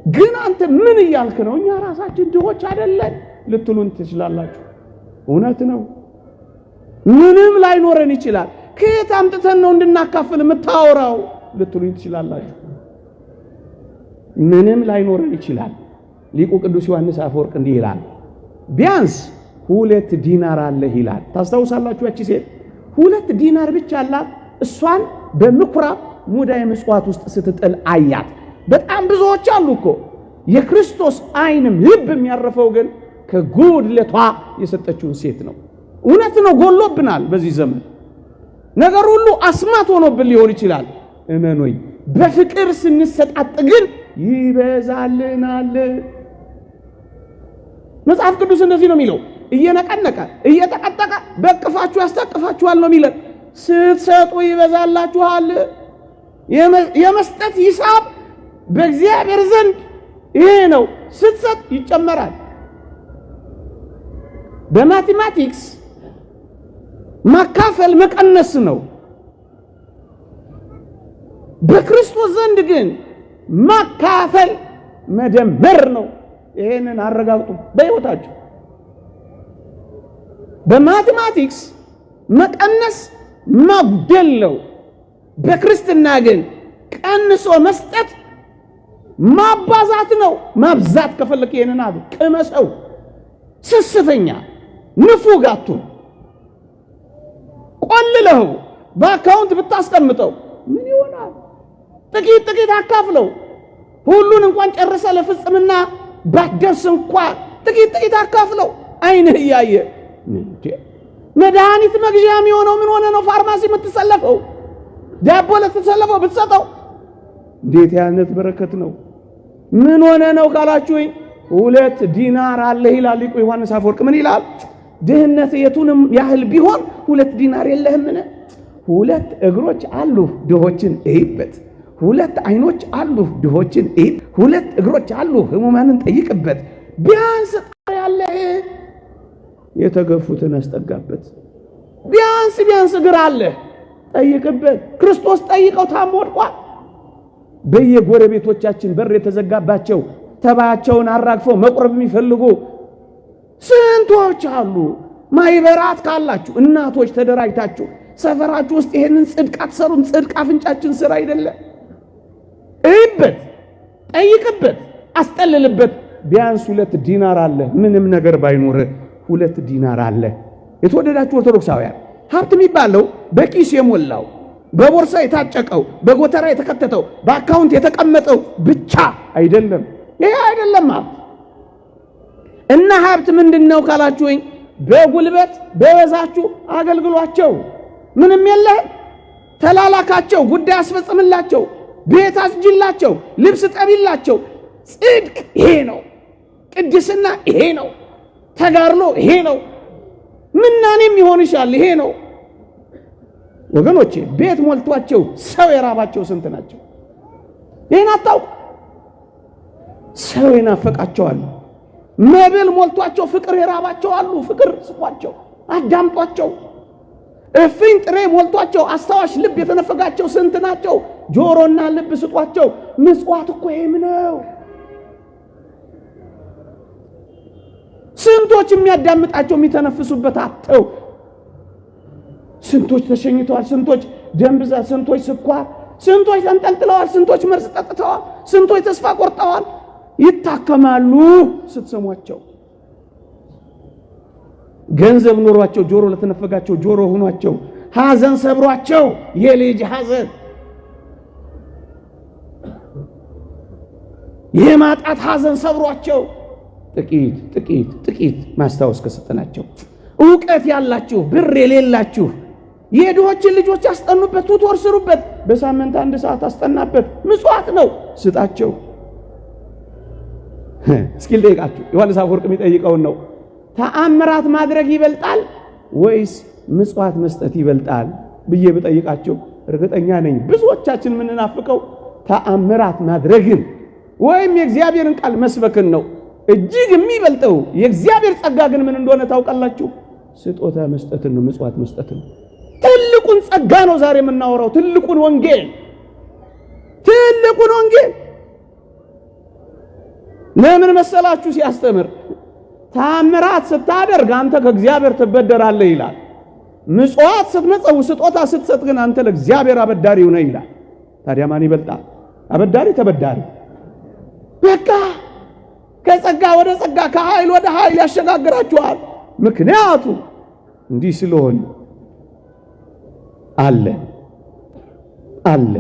A: ግን አንተ ምን እያልክ ነው? እኛ ራሳችን ድሆች አይደለን ልትሉን ትችላላችሁ። እውነት ነው። ምንም ላይኖረን ይችላል። ከየት አምጥተን ነው እንድናካፍል የምታወራው ልትሉኝ ትችላላችሁ። ምንም ላይኖረን ይችላል። ሊቁ ቅዱስ ዮሐንስ አፈወርቅ እንዲህ ይላል፣ ቢያንስ 2 ዲናር አለህ ይላል። ታስታውሳላችሁ? ያቺ ሴት 2 ዲናር ብቻ አላት። እሷን በምኩራብ ሙዳየ ምጽዋት ውስጥ ስትጥል አያት። በጣም ብዙዎች አሉ እኮ። የክርስቶስ ዓይንም ልብ የሚያርፈው ግን ከጉድለቷ የሰጠችውን ሴት ነው። እውነት ነው፣ ጎሎብናል። በዚህ ዘመን ነገር ሁሉ አስማት ሆኖብን ሊሆን ይችላል። እመኖኝ፣ በፍቅር ስንሰጣጥ ግን ይበዛልናል። መጽሐፍ ቅዱስ እንደዚህ ነው የሚለው። እየነቀነቀ እየተቀጠቀ በቅፋችሁ ያስታቅፋችኋል ነው የሚለው። ስትሰጡ ይበዛላችኋል። የመስጠት ሂሳብ በእግዚአብሔር ዘንድ ይሄ ነው። ስትሰጥ ይጨመራል። በማቴማቲክስ ማካፈል መቀነስ ነው። በክርስቶስ ዘንድ ግን ማካፈል መደመር ነው። ይሄንን አረጋግጡ በሕይወታችሁ። በማቴማቲክስ መቀነስ ማጉደል ነው። በክርስትና ግን ቀንሶ መስጠት ማባዛት ነው። ማብዛት ከፈለክ ይሄንን አብ ቅመሰው። ስስተኛ ንፉጋቱ ቆልለው በአካውንት ብታስቀምጠው ምን ይሆናል? ጥቂት ጥቂት አካፍለው። ሁሉን እንኳን ጨርሰ ለፍጽምና ባትደርስ እንኳን ጥቂት ጥቂት አካፍለው። አይንህ እያየ መድኃኒት መግዣ የሚሆነው ምን ሆነ ነው? ፋርማሲ የምትሰለፈው ዳቦ ለተሰለፈው ብትሰጠው እንዴት ያነት በረከት ነው። ምን ሆነ ነው ካላችሁኝ 2 ዲናር አለ ይላል ሊቁ ዮሐንስ አፈወርቅ። ምን ይላል? ድህነት የቱንም ያህል ቢሆን 2 ዲናር የለህምን? 2 እግሮች አሉ ድሆችን እይበት። 2 አይኖች አሉ ድሆችን እይ። 2 እግሮች አሉ ህሙማንን ጠይቅበት። ቢያንስ ያለህ የተገፉትን አስጠጋበት። ቢያንስ እግር አለ ጠይቅበት። ክርስቶስ ጠይቀው ታሞ ወድቋል። በየጎረቤቶቻችን በር የተዘጋባቸው ተባያቸውን አራግፈው መቁረብ የሚፈልጉ ስንቶች አሉ። ማይበራት ካላችሁ እናቶች ተደራጅታችሁ ሰፈራችሁ ውስጥ ይሄንን ጽድቅ አትሰሩም? ጽድቅ አፍንጫችን ስራ አይደለም? እይበት፣ ጠይቅበት፣ አስጠልልበት። ቢያንስ 2 ዲናር አለ። ምንም ነገር ባይኖር 2 ዲናር አለ። የተወደዳችሁ ኦርቶዶክሳውያን ሀብት የሚባለው በኪስ የሞላው በቦርሳ የታጨቀው በጎተራ የተከተተው በአካውንት የተቀመጠው ብቻ አይደለም። ይሄ አይደለም ሀብት። እና ሀብት ምንድነው ካላችሁኝ በጉልበት በወዛችሁ አገልግሏቸው። ምንም የለህ ተላላካቸው፣ ጉዳይ አስፈጽምላቸው፣ ቤት አስጅላቸው፣ ልብስ ጠቢላቸው። ጽድቅ ይሄ ነው፣ ቅድስና ይሄ ነው፣ ተጋርሎ ይሄ ነው፣ ምናኔም ይሆንሻል ይሄ ነው። ወገኖቼ ቤት ሞልቷቸው ሰው የራባቸው ስንት ናቸው? ይሄን አታውቁ? ሰው የናፈቃቸው አሉ። መብል ሞልቷቸው ፍቅር የራባቸው አሉ። ፍቅር ስጧቸው፣ አዳምጧቸው። እፍኝ ጥሬ ሞልቷቸው አስታዋሽ ልብ የተነፈጋቸው ስንት ናቸው? ጆሮና ልብ ስጧቸው። ምጽዋት እኮ ይሄም ነው። ስንቶች የሚያዳምጣቸው የሚተነፍሱበት አጥተው፣ ስንቶች ተሸኝተዋል፣ ስንቶች ደም ብዛት፣ ስንቶች ስኳር፣ ስንቶች ተንጠልጥለዋል፣ ስንቶች መርዝ ጠጥተዋል፣ ስንቶች ተስፋ ቆርጠዋል። ይታከማሉ ስትሰሟቸው። ገንዘብ ኖሯቸው ጆሮ ለተነፈጋቸው ጆሮ ሆኗቸው፣ ሐዘን ሰብሯቸው የልጅ ሐዘን፣ የማጣት ሐዘን ሰብሯቸው ጥቂት ማስታወስ ከሰጠናቸው፣ ዕውቀት ያላችሁ ብር የሌላችሁ የድሆችን ልጆች አስጠኑበት፣ ቱቶር ስሩበት፣ በሳምንት 1 ሰዓት አስጠናበት። ምጽዋት ነው፣ ስጣቸው። እስኪ ልጠይቃችሁ፣ ዮሐንስ አፈወርቅ የሚጠይቀውን ነው። ተአምራት ማድረግ ይበልጣል ወይስ ምጽዋት መስጠት ይበልጣል ብዬ ብጠይቃችሁ እርግጠኛ ነኝ ብዙዎቻችን የምንናፍቀው ተአምራት ማድረግን ወይም የእግዚአብሔርን ቃል መስበክን ነው። እጅግ የሚበልጠው የእግዚአብሔር ጸጋ ግን ምን እንደሆነ ታውቃላችሁ? ስጦታ መስጠትን ነው፣ ምጽዋት መስጠትን። ትልቁን ጸጋ ነው ዛሬ የምናወራው፣ ትልቁን ወንጌል። ለምን መሰላችሁ? ሲያስተምር ተአምራት ስታደርግ አንተ ከእግዚአብሔር ትበደራለህ ይላል። ምጽዋት ስትመጸው ስጦታ ስትሰጥ ግን አንተ ለእግዚአብሔር አበዳሪው ነህ ይላል። ታዲያ ማን ይበልጣል? አበዳሪ ተበዳሪ? በቃ ከጸጋ ወደ ጸጋ ከኃይል ወደ ኃይል ያሸጋግራችኋል። ምክንያቱ እንዲህ ስለሆነ አለ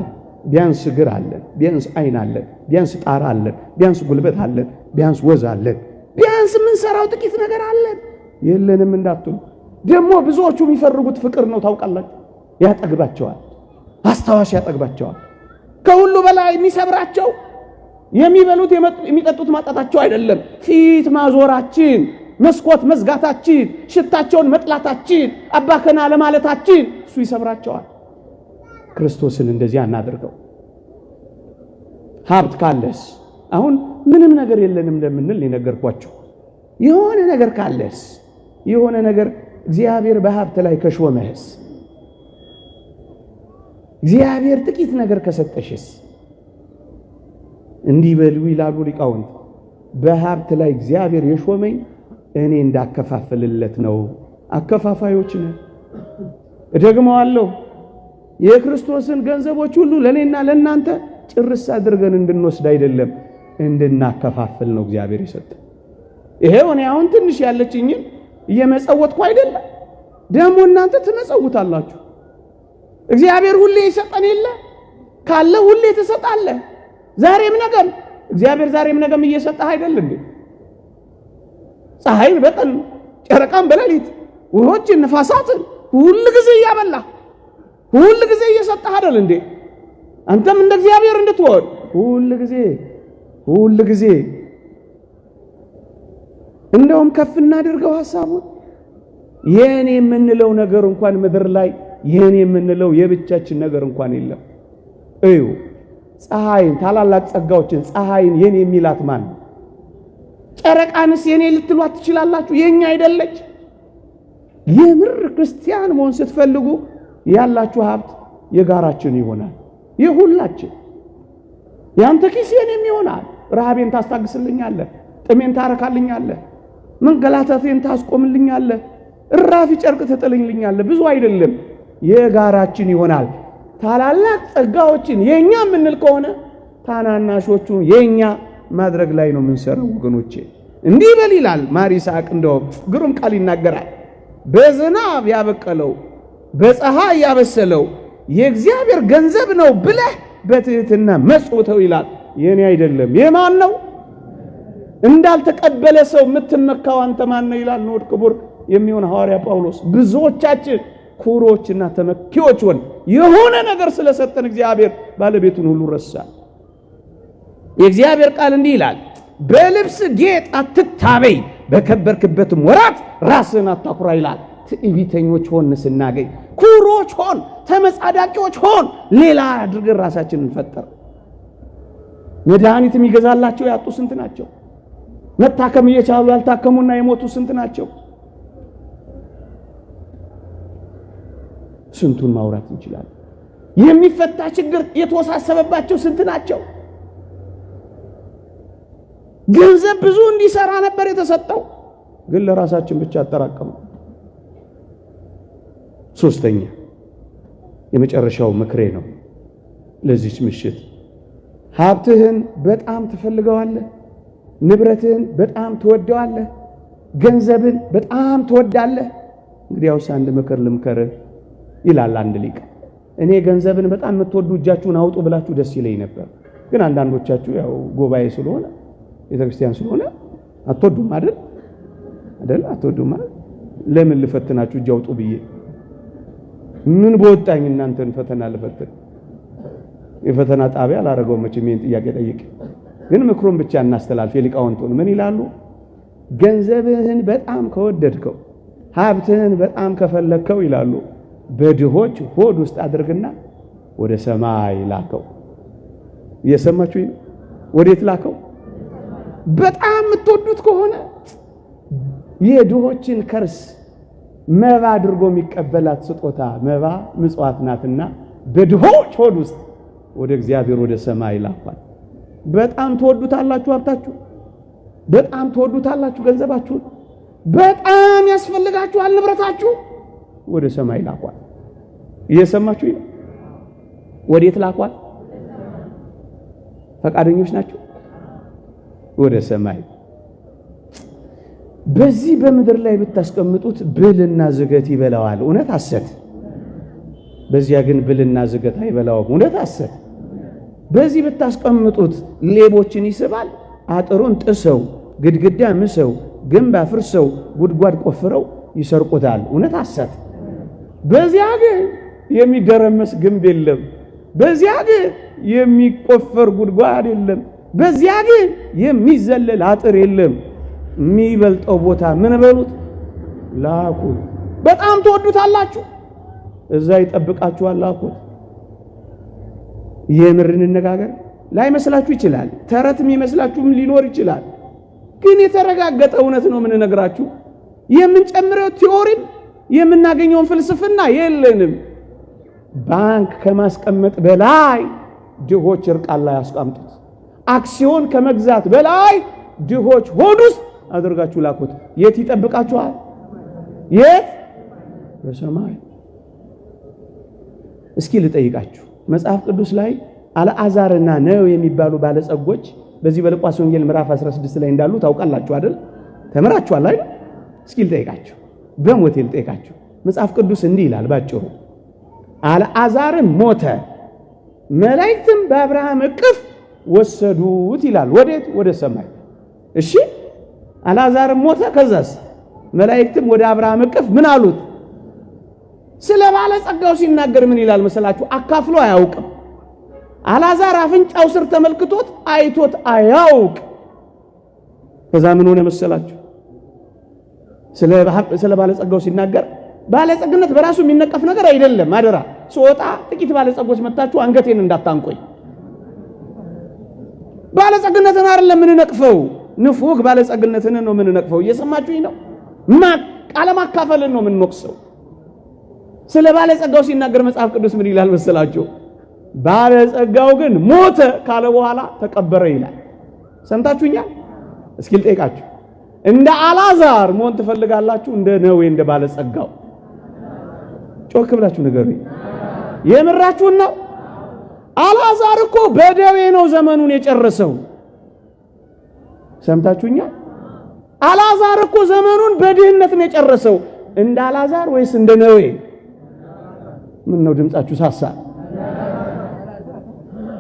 A: ቢያንስ እግር አለን፣ ቢያንስ አይን አለን፣ ቢያንስ ጣራ አለን፣ ቢያንስ ጉልበት አለን፣ ቢያንስ ወዝ አለን፣ ቢያንስ የምንሰራው ጥቂት ነገር አለን። የለንም እንዳትሉ። ደግሞ ብዙዎቹ የሚፈልጉት ፍቅር ነው ታውቃላችሁ። ያጠግባቸዋል፣ አስታዋሽ ያጠግባቸዋል። ከሁሉ በላይ የሚሰብራቸው የሚበሉት የሚጠጡት ማጣታቸው አይደለም፣ ፊት ማዞራችን፣ መስኮት መዝጋታችን፣ ሽታቸውን መጥላታችን፣ አባከና ለማለታችን እሱ ይሰብራቸዋል። ክርስቶስን እንደዚህ አናድርገው። ሀብት ካለስ አሁን ምንም ነገር የለንም እንደምንል የነገርኳችሁ። የሆነ ነገር ካለስ የሆነ ነገር እግዚአብሔር በሀብት ላይ ከሾመህስ፣ እግዚአብሔር ጥቂት ነገር ከሰጠሽስ፣ እንዲህ በሉ ይላሉ ሊቃውንት፣ በሀብት ላይ እግዚአብሔር የሾመኝ እኔ እንዳከፋፍልለት ነው። አከፋፋዮች ነን። እደግመዋለሁ፣ የክርስቶስን ገንዘቦች ሁሉ ለኔና ለናንተ ጭርስ አድርገን እንድንወስድ አይደለም፣ እንድናከፋፍል ነው እግዚአብሔር የሰጠን። ይሄው እኔ አሁን ትንሽ ያለችኝን እየመጸወትኩ አይደለም፣ ደግሞ እናንተ ትመጸውታላችሁ። እግዚአብሔር ሁሌ ይሰጠን የለ ካለ ሁሌ ትሰጣለህ። ዛሬም ነገም እግዚአብሔር ዛሬም ነገም እየሰጠህ አይደል እንዴ? ፀሐይን በቀን ጨረቃን በሌሊት ውሆችን ነፋሳትን ሁሉ ጊዜ እያበላ ሁሉ ጊዜ እየሰጠህ አይደል እንዴ? አንተም እንደ እግዚአብሔር እንድትሆን ሁሉ ጊዜ እንደውም ከፍ እናድርገው ሐሳቡን። የኔ የምንለው ነገር እንኳን ምድር ላይ የኔ የምንለው የብቻችን ነገር እንኳን የለም። እዩ ፀሐይን፣ ታላላቅ ጸጋዎችን ፀሐይን የኔ የሚላት ማን? ጨረቃንስ የኔ ልትሏት ትችላላችሁ? የኛ አይደለች? የምር ክርስቲያን መሆን ስትፈልጉ ያላችሁ ሀብት የጋራችን ይሆናል፣ የሁላችን። ያንተ ኪስ የኔም ይሆናል። ረሃቤን ታስታግስልኛለህ፣ ጥሜን ታረካልኛለህ፣ መንገላታቴን ታስቆምልኛለህ፣ እራፊ ጨርቅ ትጥልልኛለህ። ብዙ አይደለም የጋራችን ይሆናል። ታላላቅ ጸጋዎችን የኛ የምንል ከሆነ ታናናሾቹን የኛ ማድረግ ላይ ነው የምንሰራው ወገኖቼ። እንዲህ በል ይላል ማር ይስሐቅ፣ እንደውም ግሩም ቃል ይናገራል። በዝናብ ያበቀለው በፀሐይ ያበሰለው የእግዚአብሔር ገንዘብ ነው ብለህ በትህትና መጽውተው ይላል። የኔ አይደለም የማን ነው? እንዳልተቀበለ ሰው የምትመካው አንተ ማን ነው ይላል ንዑድ ክቡር የሚሆን ሐዋርያ ጳውሎስ ብዙዎቻችን ኩሮችና ተመኪዎች ሆን የሆነ ነገር ስለሰጠን እግዚአብሔር ባለቤቱን ሁሉ ረሳ። የእግዚአብሔር ቃል እንዲህ ይላል፣ በልብስ ጌጥ አትታበይ፣ በከበርክበትም ወራት ራስን አታኩራ ይላል። ትዕቢተኞች ሆን ስናገኝ ኩሮች ሆን ተመጻዳቂዎች ሆን ሌላ አድርገን ራሳችንን ፈጠር። መድኃኒት የሚገዛላቸው ያጡ ስንት ናቸው? መታከም እየቻሉ ያልታከሙና የሞቱ ስንት ናቸው? ስንቱን ማውራት እንችላለን። የሚፈታ ችግር የተወሳሰበባቸው ስንት ናቸው? ገንዘብ ብዙ እንዲሰራ ነበር የተሰጠው፣ ግን ለራሳችን ብቻ አጠራቀሙ። ሶስተኛ የመጨረሻው ምክሬ ነው ለዚህ ምሽት፣ ሀብትህን በጣም ትፈልገዋለህ፣ ንብረትህን በጣም ትወደዋለህ፣ ገንዘብን በጣም ትወዳለህ። እንግዲያውስ አንድ ምክር ልምከርህ ይላል አንድ ሊቅ። እኔ ገንዘብን በጣም የምትወዱ እጃችሁን አውጡ ብላችሁ ደስ ይለኝ ነበር፣ ግን አንዳንዶቻችሁ ያው ጉባኤ ስለሆነ ቤተክርስቲያን ስለሆነ አትወዱም አይደል? አትወዱም አይደል? ለምን ልፈትናችሁ እጅ አውጡ ብዬ? ምን በወጣኝ እናንተን ፈተና ልፈትን? የፈተና ጣቢያ አላረገውም መቼም ይሄን ጥያቄ ጠይቅ። ግን ምክሩን ብቻ እናስተላልፍ። የሊቃውንቱን ምን ይላሉ? ገንዘብህን በጣም ከወደድከው ሀብትህን በጣም ከፈለከው ይላሉ በድሆች ሆድ ውስጥ አድርግና ወደ ሰማይ ላከው። እየሰማችሁ ነው? ወዴት ላከው? በጣም የምትወዱት ከሆነ የድሆችን ከርስ መባ አድርጎ የሚቀበላት ስጦታ መባ ምጽዋት ናትና በድሆች ሆድ ውስጥ ወደ እግዚአብሔር ወደ ሰማይ ላኳል። በጣም ትወዱታላችሁ ሀብታችሁ፣ በጣም ትወዱታላችሁ ገንዘባችሁ፣ በጣም ያስፈልጋችኋል ንብረታችሁ፣ ወደ ሰማይ ላኳል። እየሰማችሁ ነው? ወዴት ላኳል? ፈቃደኞች ናችሁ? ወደ ሰማይ። በዚህ በምድር ላይ ብታስቀምጡት ብልና ዝገት ይበላዋል፣ እውነት ሐሰት። በዚያ ግን ብልና ዝገት አይበላውም፣ እውነት ሐሰት። በዚህ ብታስቀምጡት ሌቦችን ይስባል፣ አጥሩን ጥሰው ግድግዳ ምሰው ግንብ አፍርሰው ጉድጓድ ቆፍረው ይሰርቁታል፣ እውነት ሐሰት። በዚያ ግን የሚደረመስ ግንብ የለም፣ በዚያ ግን የሚቆፈር ጉድጓድ የለም፣ በዚያ ግን የሚዘለል አጥር የለም። የሚበልጠው ቦታ ምን በሉት? ላኩት። በጣም ትወዱታላችሁ፣ እዛ ይጠብቃችኋል፣ ላኩት። የምርን እንነጋገር ላይ መስላችሁ ይችላል፣ ተረት የሚመስላችሁም ሊኖር ይችላል። ግን የተረጋገጠ እውነት ነው ምን ነግራችሁ። የምንጨምረው ቲዮሪም የምናገኘውን ፍልስፍና የለንም። ባንክ ከማስቀመጥ በላይ ድሆች እርቃን ላይ አስቀምጡት። አክሲዮን ከመግዛት በላይ ድሆች ሆድ ውስጥ አድርጋችሁ ላኩት። የት ይጠብቃችኋል? የት? በሰማይ። እስኪ ልጠይቃችሁ፣ መጽሐፍ ቅዱስ ላይ አልዓዛርና ነው የሚባሉ ባለጸጎች በዚህ በሉቃስ ወንጌል ምዕራፍ 16 ላይ እንዳሉ ታውቃላችሁ አይደል? ተምራችኋል አይደል? እስኪ ልጠይቃችሁ፣ በሞቴ ልጠይቃችሁ። መጽሐፍ ቅዱስ እንዲህ ይላል ባጭሩ፣ አልዓዛርም ሞተ፣ መላእክትም በአብርሃም እቅፍ ወሰዱት ይላል። ወዴት? ወደ ሰማይ። እሺ፣ አልዓዛርም ሞተ፣ ከዛስ መላእክትም ወደ አብርሃም እቅፍ ምን አሉት? ስለ ባለጸጋው ሲናገር ምን ይላል መሰላችሁ? አካፍሎ አያውቅም። አልዓዛር አፍንጫው ስር ተመልክቶት አይቶት አያውቅ። ከዛ ምን ሆነ መሰላችሁ? ስለ ባለጸጋው ሲናገር ባለጸግነት በራሱ የሚነቀፍ ነገር አይደለም። አደራ ሲወጣ ጥቂት ባለጸጎች መጣችሁ አንገቴን እንዳታንቆኝ። ባለጸግነትን አይደለም ምን ነቅፈው፣ ንፉግ ባለጸግነትን ነው ምን ነቅፈው። እየሰማችሁኝ ነው? ቃለ ማካፈልን ነው ምን ነቅሰው። ስለ ባለጸጋው ሲናገር መጽሐፍ ቅዱስ ምን ይላል መሰላችሁ? ባለጸጋው ግን ሞተ ካለ በኋላ ተቀበረ ይላል። ሰምታችሁኛል? እስኪ ልጠይቃችሁ፣ እንደ አልዓዛር መሆን ትፈልጋላችሁ? እንደ ነዌ እንደ ባለጸጋው? ጮክ ብላችሁ ንገሩኝ። የምራችሁን ነው? አልዓዛር እኮ በደዌ ነው ዘመኑን የጨረሰው። ሰምታችሁኛል? አልዓዛር እኮ ዘመኑን በድህነት ነው የጨረሰው። እንደ አልዓዛር ወይስ እንደ ነዌ? ምን ነው ድምጻችሁ ሳሳ?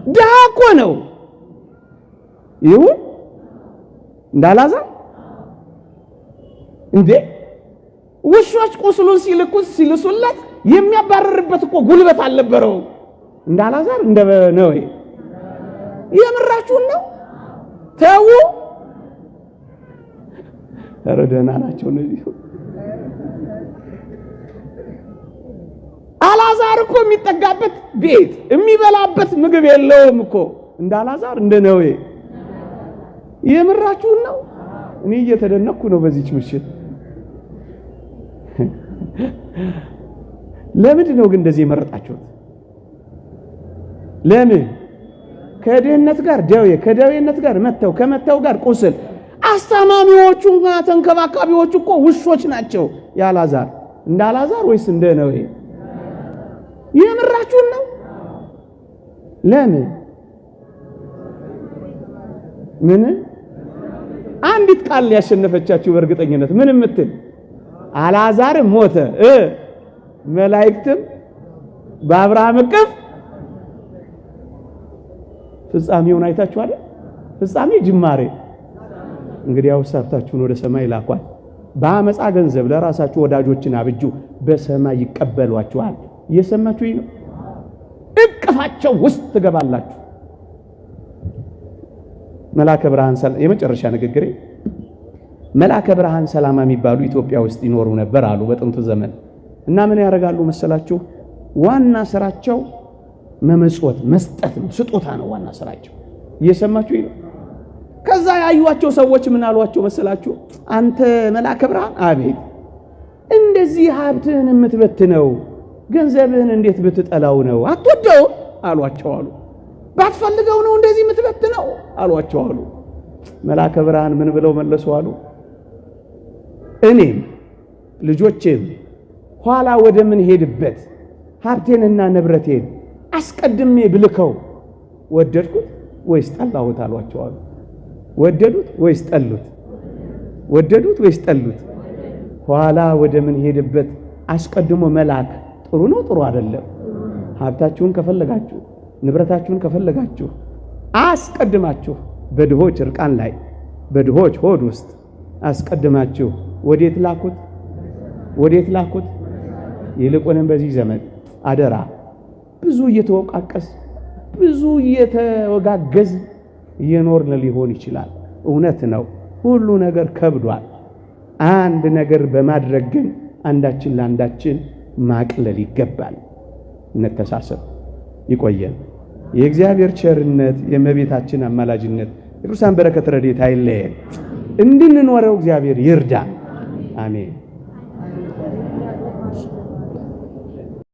A: ድሃ እኮ ነው። ይሁን እንደ አልዓዛር እንዴ? ውሾች ቁስሉን ሲልሱለት የሚያባረርበት እኮ ጉልበት አልነበረው። እንደ አልዓዛር እንደ ነዌ የምራችሁን ነው ተው። ረደና ናቸው ነው። አልዓዛር እኮ የሚጠጋበት ቤት የሚበላበት ምግብ የለውም እኮ እንደ አልዓዛር እንደ ነዌ። የምራችሁን ነው። እኔ እየተደነቅኩ ነው በዚህች ምሽት። ለምንድን ነው ግን እንደዚህ የመረጣችሁት? ለምን? ከድህነት ጋር ደዌ፣ ከደዌነት ጋር መተው፣ ከመተው ጋር ቁስል። አስተማሚዎቹና ተንከባካቢዎቹ እኮ ውሾች ናቸው። የአልዓዛር እንደ አልዓዛር ወይስ እንደ ነዌ? የምራችሁን ነው። ለምን? ምን አንዲት ቃል ያሸነፈቻችሁ በእርግጠኝነት ምን የምትል? አልዓዛር ሞተ፣ መላእክትም በአብርሃም እቅፍ። ፍጻሜውን አይታችኋል። ፍጻሜ ጅማሬ። እንግዲህ ሐሳባችሁን ወደ ሰማይ ላኳል። በአመፃ ገንዘብ ለራሳችሁ ወዳጆችን አብጁ፣ በሰማይ ይቀበሏችኋል። እየሰማችሁኝ ነው? እቅፋቸው ውስጥ ትገባላችሁ። መልአከ ብርሃን ሰላም የመጨረሻ ንግግሬ። መልአከ ብርሃን ሰላማ የሚባሉ ኢትዮጵያ ውስጥ ይኖሩ ነበር አሉ በጥንቱ ዘመን። እና ምን ያደርጋሉ መሰላችሁ? ዋና ስራቸው መመጽወት መስጠት ነው። ስጦታ ነው ዋና ስራቸው። እየሰማችሁኝ ነው? ከዛ ያዩዋቸው ሰዎች ምን አሏቸው መሰላችሁ? አንተ መልአከ ብርሃን፣ አቤት፣ እንደዚህ ሀብትህን የምትበትነው ገንዘብህን እንዴት ብትጠላው ነው? አትወደው አሏቸው አሉ። ባትፈልገው ነው እንደዚህ የምትበትነው አሏቸው አሉ። መልአከ ብርሃን ምን ብለው መለሱ አሉ? እኔም ልጆቼም ኋላ ወደ ምን ሄድበት ሀብቴንና ንብረቴን አስቀድሜ ብልከው ወደድኩት ወይስ ጠላሁት አሏቸው አሉ። ወደዱት ወይስ ጠሉት? ወደዱት ወይስ ጠሉት? ኋላ ወደ ምን ሄድበት አስቀድሞ መላክ ጥሩ ነው ጥሩ አይደለም? ሀብታችሁን ከፈለጋችሁ ንብረታችሁን ከፈለጋችሁ አስቀድማችሁ በድሆች እርቃን ላይ በድሆች ሆድ ውስጥ አስቀድማችሁ ወዴት ላኩት? ወዴት ላኩት? ይልቁንም በዚህ ዘመን አደራ ብዙ እየተወቃቀስ ብዙ እየተወጋገዝ እየኖርን ሊሆን ይችላል። እውነት ነው፣ ሁሉ ነገር ከብዷል። አንድ ነገር በማድረግ ግን አንዳችን ለአንዳችን ማቅለል ይገባል። እንተሳሰብ። ይቆየን። የእግዚአብሔር ቸርነት የእመቤታችን አማላጅነት የቅዱሳን በረከት ረድኤት አይለየን። እንድንኖረው እግዚአብሔር ይርዳን። አሜን።